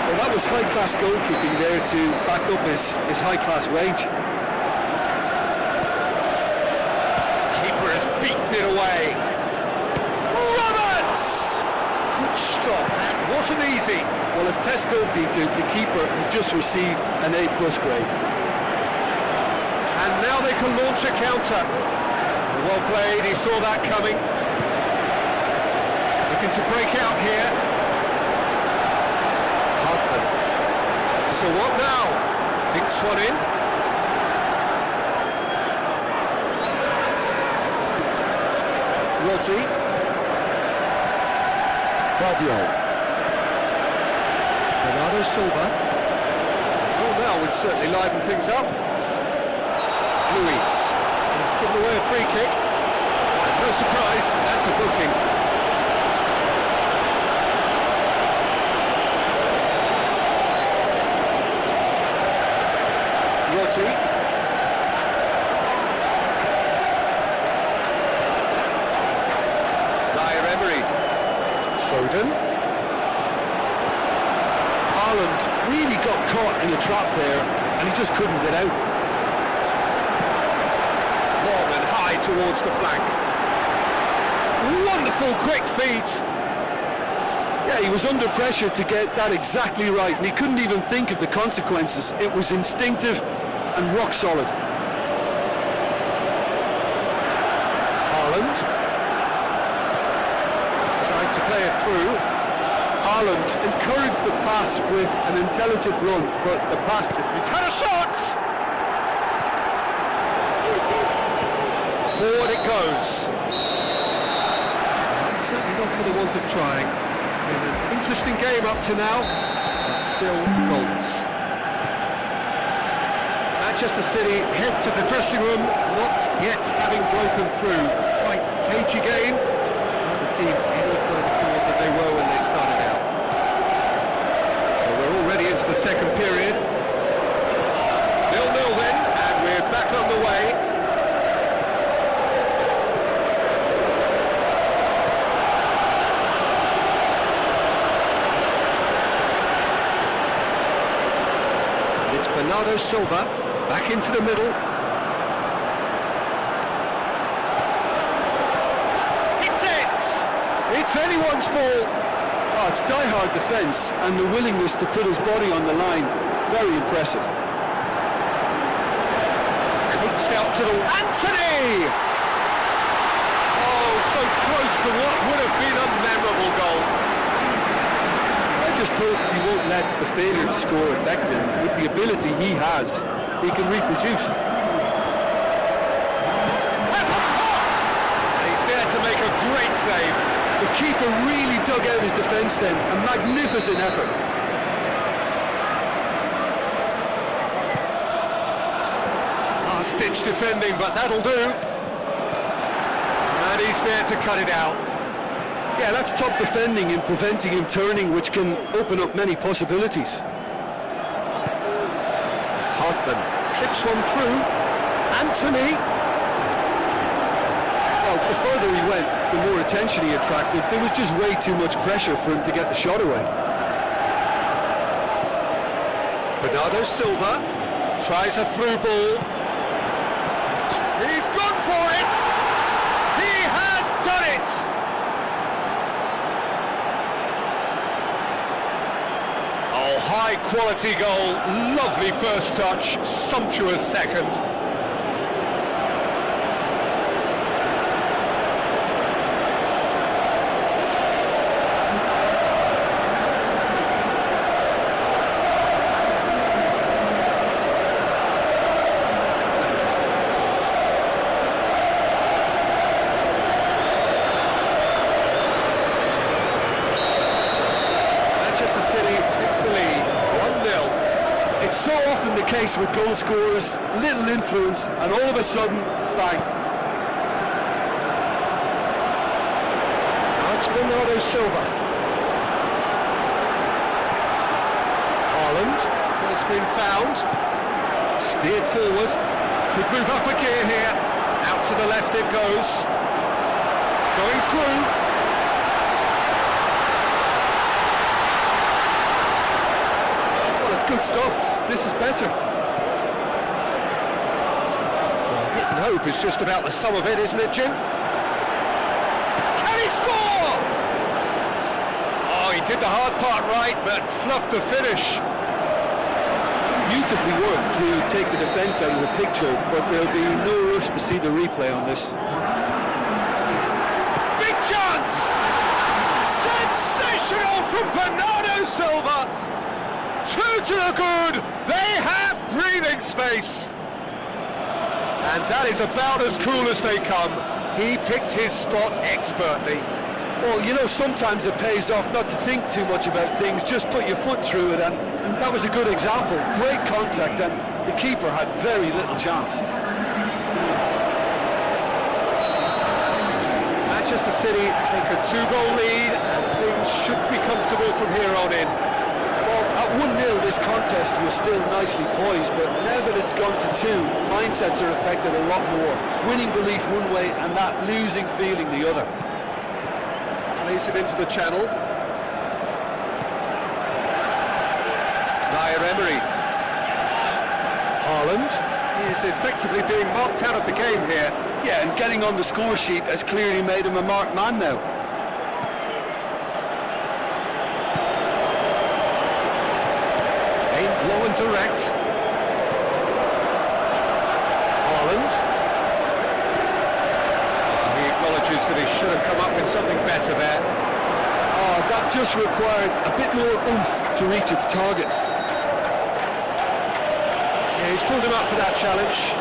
Well, that was high-class goalkeeping there to back up his high-class wage. Keeper has beaten it away. Roberts! Good stop, that wasn't easy. Well, as Tesco, Peter, the keeper has just received an A+ grade. And now they can launch a counter. Well played, he saw that coming. Looking to break out here. Hartman. So what now? Dinks one in. Rodri. Claudio. Bernardo Silva. Oh, now would certainly liven things up. Luis. He's given away a free kick. No surprise, that's a booking. Rodri. Zaire Emery. Foden. Haaland really got caught in a trap there, and he just couldn't get out. Long and high towards the flank. Wonderful quick feet. Yeah, he was under pressure to get that exactly right, and he couldn't even think of the consequences. It was instinctive and rock solid. Haaland tried to play it through. Haaland encouraged the pass with an intelligent run, but the pass... He's had a shot! Forward it goes. Certainly not for the want of trying. It's been an interesting game up to now, but still goals. Manchester City head to the dressing room, not yet having broken through. Tight cage again. Are the team any further forward than they were when they started out? Well, we're already into the second period. 0-0 then, and we're back on the way. It's Bernardo Silva, back into the middle. Hits it! It's anyone's ball. Oh, it's die-hard defence and the willingness to put his body on the line. Very impressive. Coaxed out to the... Anthony! Oh, so close to what would have been a memorable goal. I just hope he won't let the failure to score affect him. With the ability he has, he can reproduce. Has a pop! And he's there to make a great save. The keeper really dug out his defence then. A magnificent effort. Last-ditch defending, but that'll do. And he's there to cut it out. Yeah, that's top defending and preventing him turning, which can open up many possibilities. Hartman clips one through. Anthony. Well, the further he went, the more attention he attracted. There was just way too much pressure for him to get the shot away. Bernardo Silva tries a through ball. He's gone for it! He has done it! Oh, high quality goal, lovely first touch, sumptuous second. It's so often the case with goal scorers, little influence, and all of a sudden, bang. Now it's Bernardo Silva. Haaland has been found. Steered forward. Could move up a gear here. Out to the left it goes. Going through. Well, it's good stuff. This is better. Well, hit and hope is just about the sum of it, isn't it, Jim? Can he score? Oh, he did the hard part right, but fluffed the finish. Beautifully worked to take the defence out of the picture, but there'll be no rush to see the replay on this. Big chance! Sensational from Bernardo Silva! Two to the good! They have breathing space! And that is about as cool as they come. He picked his spot expertly. Well, you know, sometimes it pays off not to think too much about things, just put your foot through it, and that was a good example. Great contact, and the keeper had very little chance. Manchester City take a 2-goal lead, and things should be comfortable from here on in. Well, at 1-0 this contest was still nicely poised, but now that it's gone to 2, mindsets are affected a lot more. Winning belief one way and that losing feeling the other. Plays it into the channel. Zaire-Emery. Haaland is effectively being marked out of the game here. Yeah, and getting on the score sheet has clearly made him a marked man now. Aimed low and direct. Haaland. He acknowledges that he should have come up with something better there. Oh, that just required a bit more oomph to reach its target. Yeah, he's pulled him up for that challenge.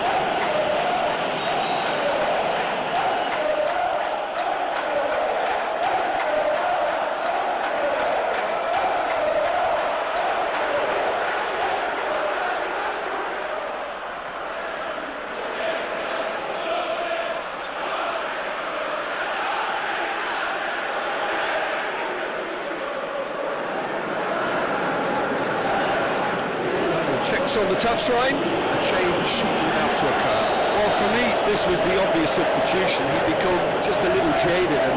Checks on the touchline, a change about to occur. Well, for me, this was the obvious substitution. He'd become just a little jaded, and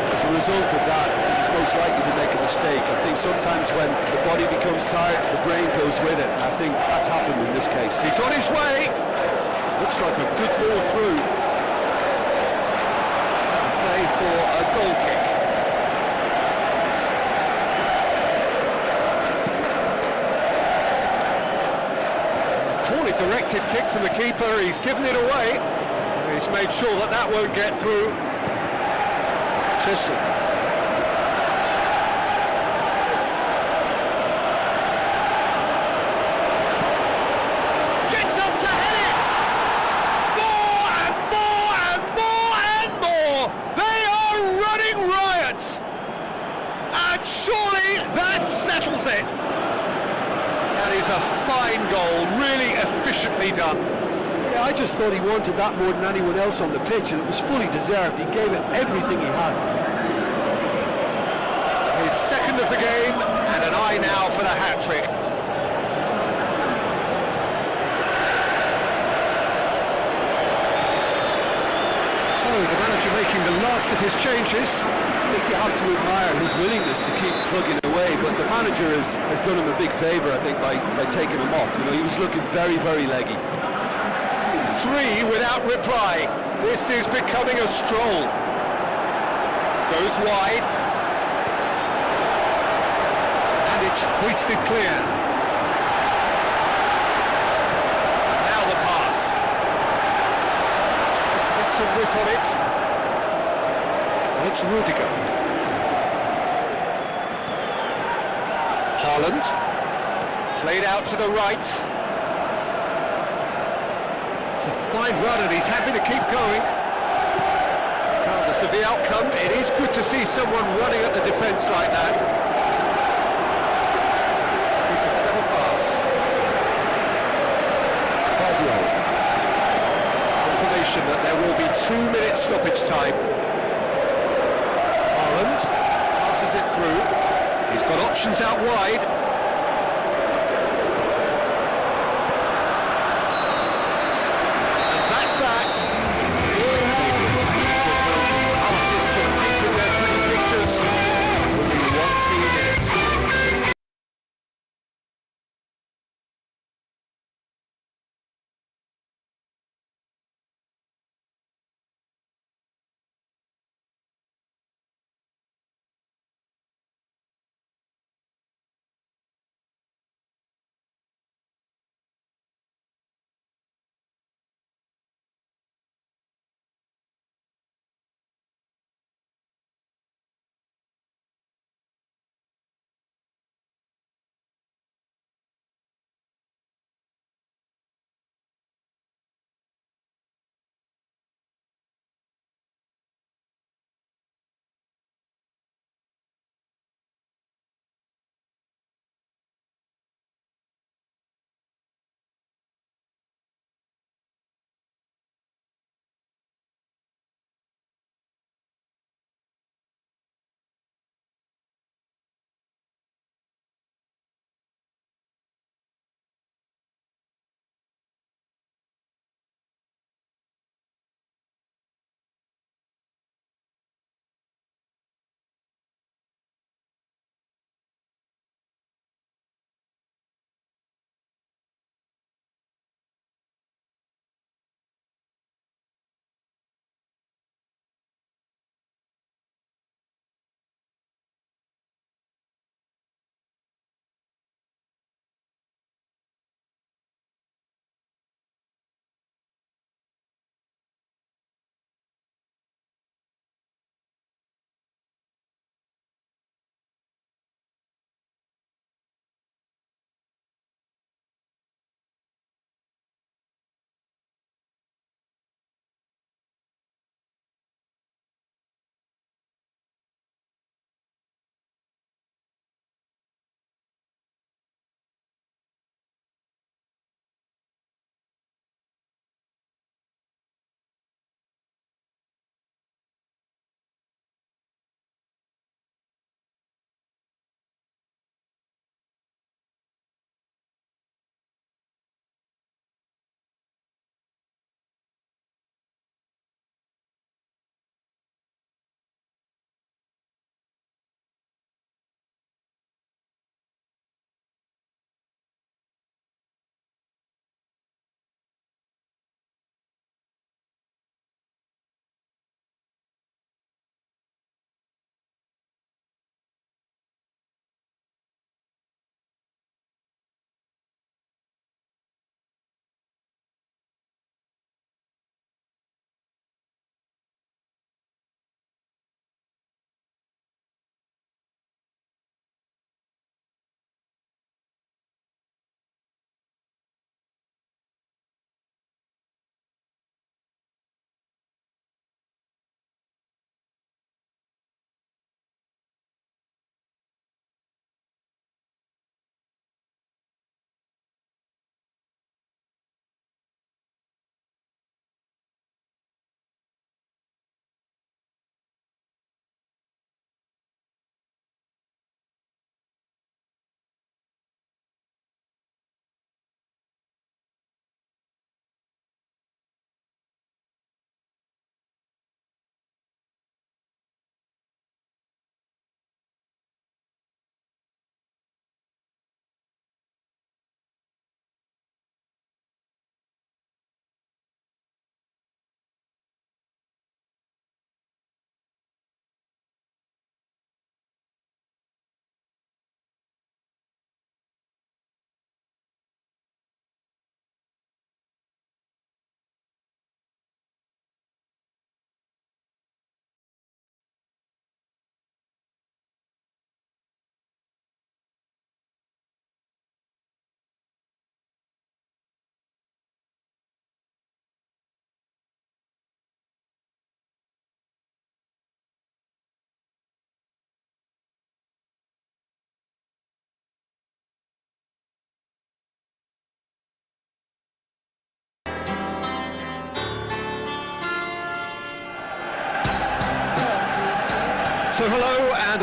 as a result of that, he's most likely to make a mistake. I think sometimes when the body becomes tired, the brain goes with it, and I think that's happened in this case. He's on his way. Looks like a good ball through. Play for a goal kick. Poorly directed kick from the keeper. He's given it away. He's made sure that that won't get through. Chisel. Gets up to head it! More and more and more and more! They are running riot! And surely that settles it! That is a fine goal, really efficiently done. Yeah, I just thought he wanted that more than anyone else on the pitch, and it was fully deserved. He gave it everything he had. His second of the game, and an eye now for the hat-trick. So, the manager making the last of his changes. I think you have to admire his willingness to keep plugging away, but the manager has done him a big favour, I think, by taking him off. You know, he was looking very, very leggy. 3 without reply. This is becoming a stroll. Goes wide. And it's hoisted clear. Now the pass. Tries to get some width on it. And it's Rudiger. Haaland. Played out to the right. It's a fine run and he's happy to keep going. Regardless of the outcome, it is good to see someone running at the defence like that. It's a clever pass. Confirmation that there will be 2 minutes stoppage time. Haaland passes it through. He's got options out wide.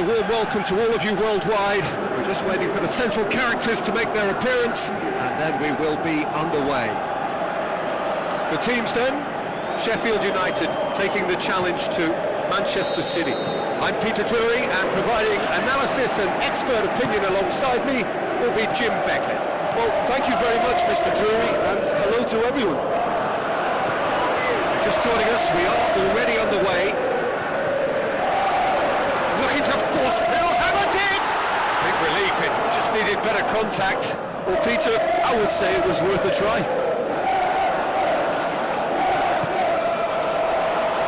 a warm welcome to all of you worldwide. We're just waiting for the central characters to make their appearance, and then we will be underway. The teams then, Sheffield United taking the challenge to Manchester City. I'm Peter Drury, and providing analysis and expert opinion alongside me will be Jim Beckett. Well, thank you very much, Mr. Drury, and hello to everyone. Just joining us, we are already on the way. Looking to force, they'll have it! Big relief, it just needed better contact. Well, Peter, I would say it was worth a try.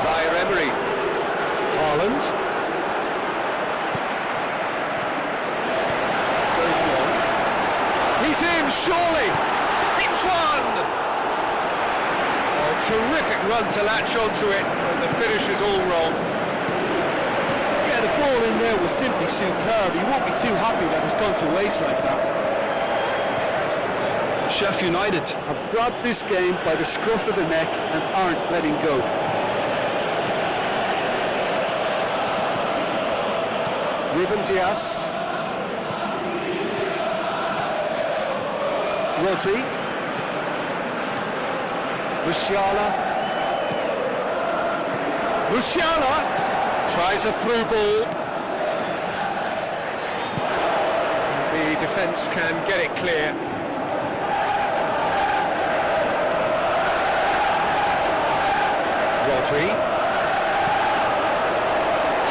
Zaire Emery. Haaland. Goes long. He's in, surely! It's one! Oh, terrific run to latch onto it, and the finish is all wrong. Yeah, the ball in there was simply superb. He won't be too happy that it's gone to waste like that. Sheffield United have grabbed this game by the scruff of the neck and aren't letting go. Ruben Dias. Rodri. Musiala. Musiala tries a through ball. The defence can get it clear. Rodri.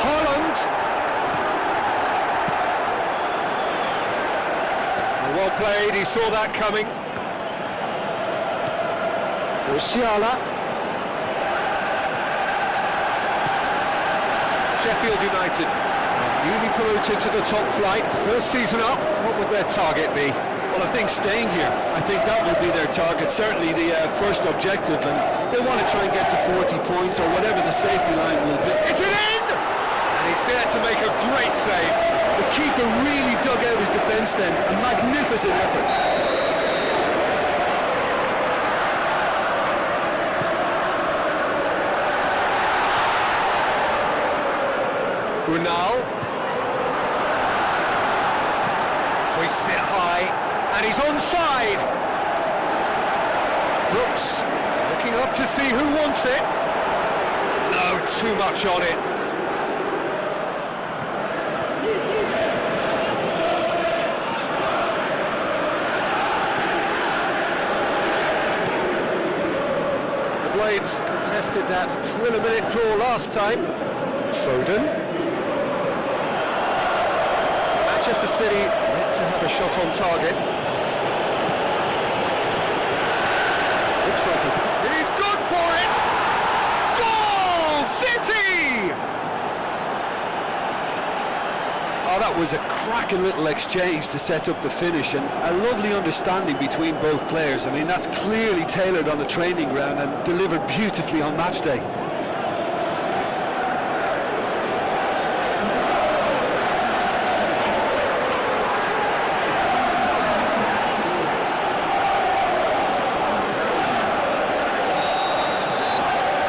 Haaland. Well played, he saw that coming. Musiala. Sheffield United, newly promoted to the top flight, first season up. What would their target be? Well, I think staying here. I think that will be their target, certainly the first objective, and they want to try and get to 40 points or whatever the safety line will be. Is it in? And he's there to make a great save. The keeper really dug out his defence then, a magnificent effort. Runal. Hoists it high, and he's onside. Brooks looking up to see who wants it. No, too much on it. The Blades contested that thriller-minute draw last time. Foden. Manchester City yet to have a shot on target. Looks like he's good for it! Goal! City! Oh, that was a cracking little exchange to set up the finish, and a lovely understanding between both players. I mean, that's clearly tailored on the training ground and delivered beautifully on match day.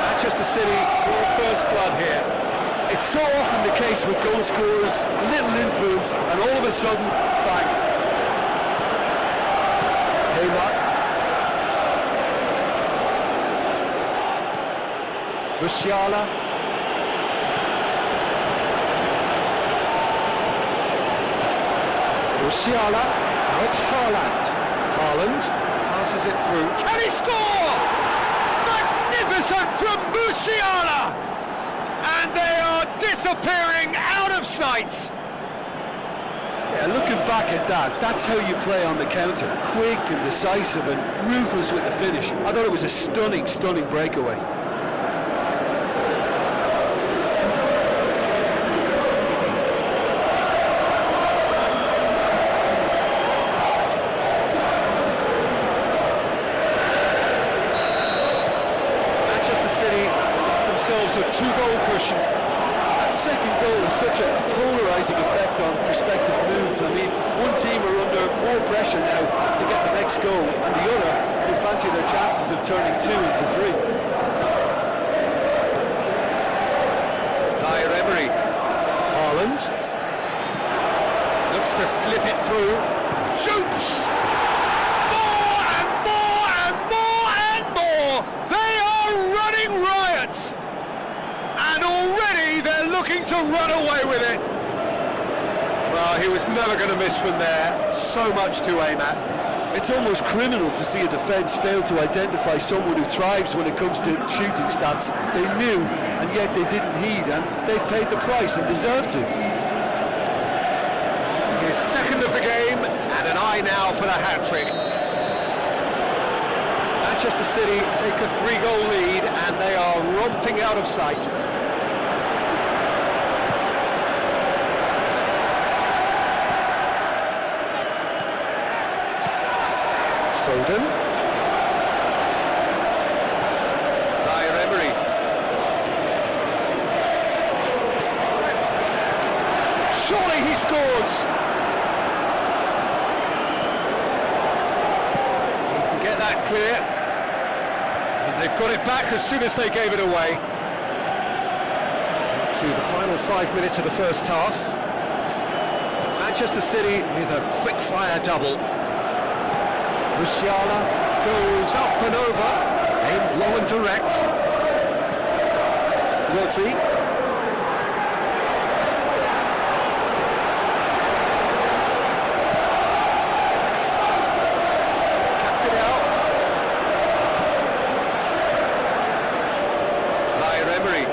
Manchester City draw first blood here. It's so often the case with goal scorers, little influence, and all of a sudden, bang. Hey, Musiala. Musiala. Now it's Haaland. Haaland passes it through. Can he score? Magnificent from Musiala! And they are disappearing out of sight. Yeah, looking back at that, that's how you play on the counter. Quick and decisive and ruthless with the finish. I thought it was a stunning, stunning breakaway. A two-goal cushion. That second goal has such a polarising effect on prospective moods. I mean, one team are under more pressure now to get the next goal, and the other will fancy their chances of turning 2 into 3. Zaire Emery. Haaland. through, shoots! More and more and more and more! They are running riot! And already they're looking to run away with it. Well, he was never going to miss from there. So much to aim at. It's almost criminal to see a defence fail to identify someone who thrives when it comes to shooting stats. They knew, and yet they didn't heed, and they've paid the price and deserve to. His second of the game, and an eye now for the hat-trick. Manchester City take a 3-goal lead, and they are romping out of sight. Foden. Emery. Surely he scores! He can get that clear. And they've got it back as soon as they gave it away. To the final 5 minutes of the first half. Manchester City with a quick-fire double. Musiala goes up and over, aimed low and direct. Rodri. Cuts it out. Emery.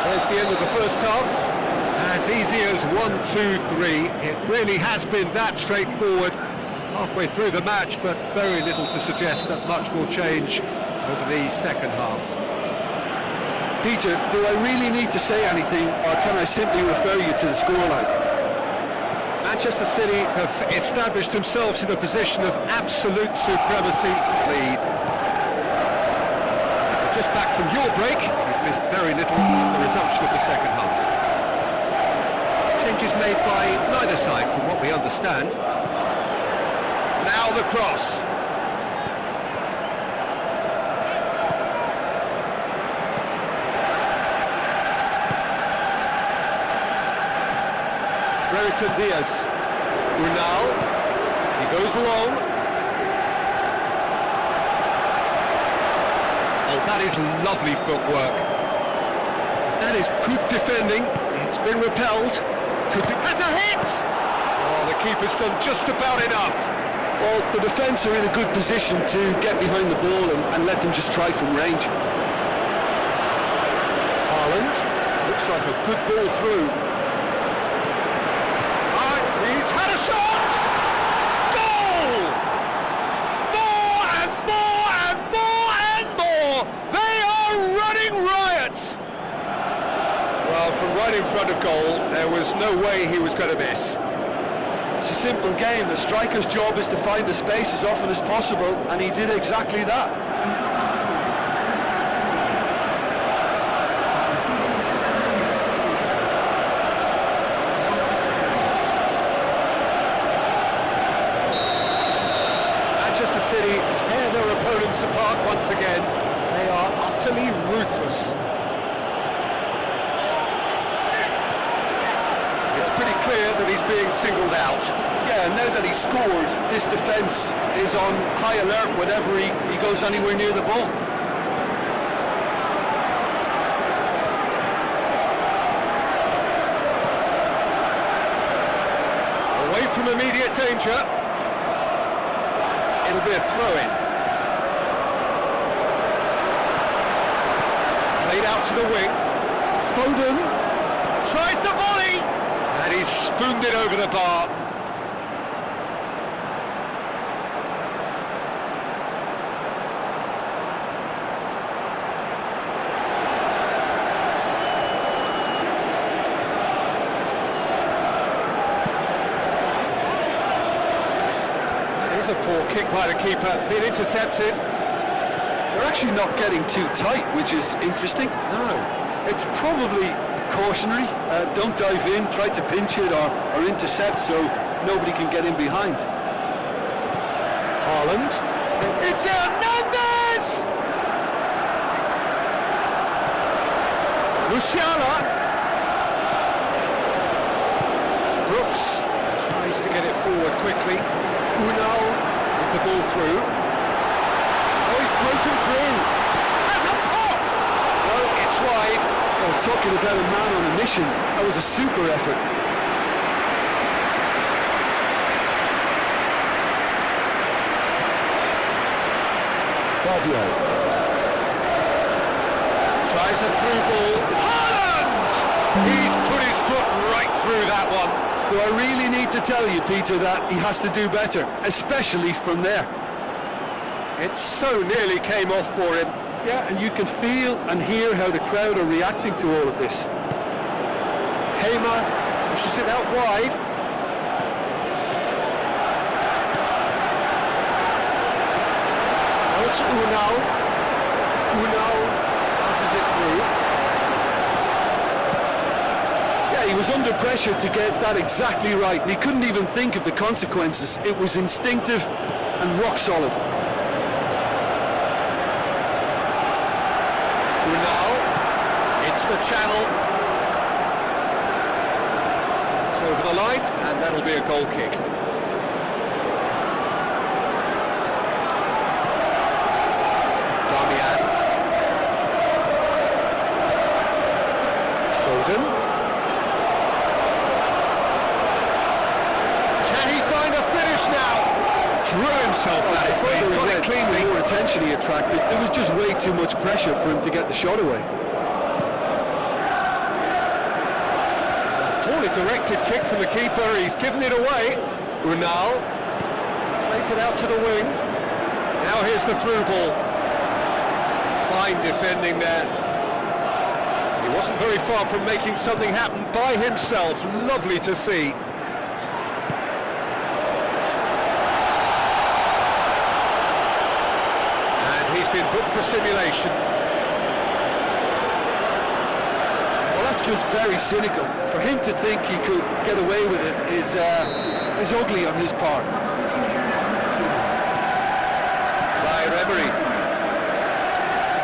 There's the end of the first half. As easy as 1, 2, 3. It really has been that straightforward halfway through the match, but very little to suggest that much will change over the second half. Peter, do I really need to say anything, or can I simply refer you to the scoreline? Manchester City have established themselves in a position of absolute supremacy lead. Just back from your break, you've missed very little of the resumption of the second half. Changes made by neither side from what we understand. Now the cross. Brereton Diaz. Unal. He goes long. Oh, that is lovely footwork. That is good defending. It's been repelled. Has a hit! Oh, the keeper's done just about enough. Well, the defence are in a good position to get behind the ball and let them just try from range. Haaland, looks like a good ball through. He's had a shot! Goal! More and more and more and more! They are running riot! Well, from right in front of goal, there was no way he was going to miss. It's a simple game. The striker's job is to find the space as often as possible, and he did exactly that. Manchester City tear their opponents apart once again. They are utterly ruthless. Pretty clear that he's being singled out. Yeah, now that he's scored, this defence is on high alert whenever he goes anywhere near the ball. Away from immediate danger. It'll be a throw-in. Played out to the wing. Foden tries the volley. And he's spooned it over the bar. That is a poor kick by the keeper, being intercepted. They're actually not getting too tight, which is interesting. No. It's probably cautionary. Don't dive in, try to pinch it or intercept so nobody can get in behind. Haaland. It's Hernandez! Musiala. Brooks tries to get it forward quickly. Unal with the ball through. Oh, he's broken through. Has a pop! No, it's wide. Well, talking about a man on a mission, that was a super effort. Fabio. Tries a through ball. Haaland! He's put his foot right through that one. Do I really need to tell you, Peter, that he has to do better, especially from there? It so nearly came off for him. Yeah, and you can feel and hear how the crowd are reacting to all of this. Hamer pushes it out wide. Now it's Unal. Unal passes it through. Yeah, he was under pressure to get that exactly right, and he couldn't even think of the consequences. It was instinctive and rock solid. Unal, it's the channel. It's over the line, and that'll be a goal kick. Damian. Foden. Can he find a finish now? Threw himself at it, but he's got it cleanly. The more attention he attracted, there was just way too much pressure for him to get the shot away. Poorly directed kick from the keeper, he's given it away. Unal plays it out to the wing. Now here's the through ball. Fine defending there. He wasn't very far from making something happen by himself. Lovely to see. He's been booked for simulation. Well, that's just very cynical. For him to think he could get away with it is ugly on his part. Emery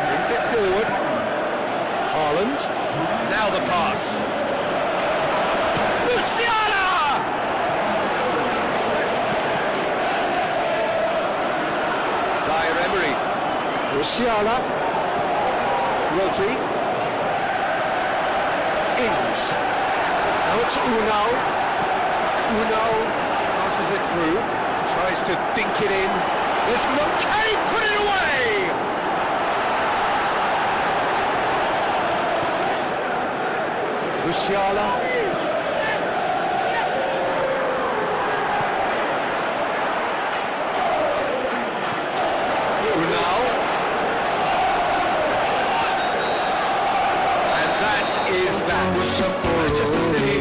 brings it forward. Haaland. Now the pass. Musiala! Emery. Musiala. Rodri. Ings. Now it's Unal. Unal passes it through. Tries to dink it in. There's McKay, put it away! Musiala. Unal. And that is that. Manchester City,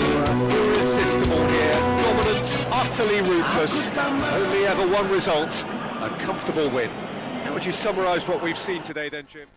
irresistible here. Dominant, utterly ruthless. Only ever one result. A comfortable win. How would you summarise what we've seen today then, Jim?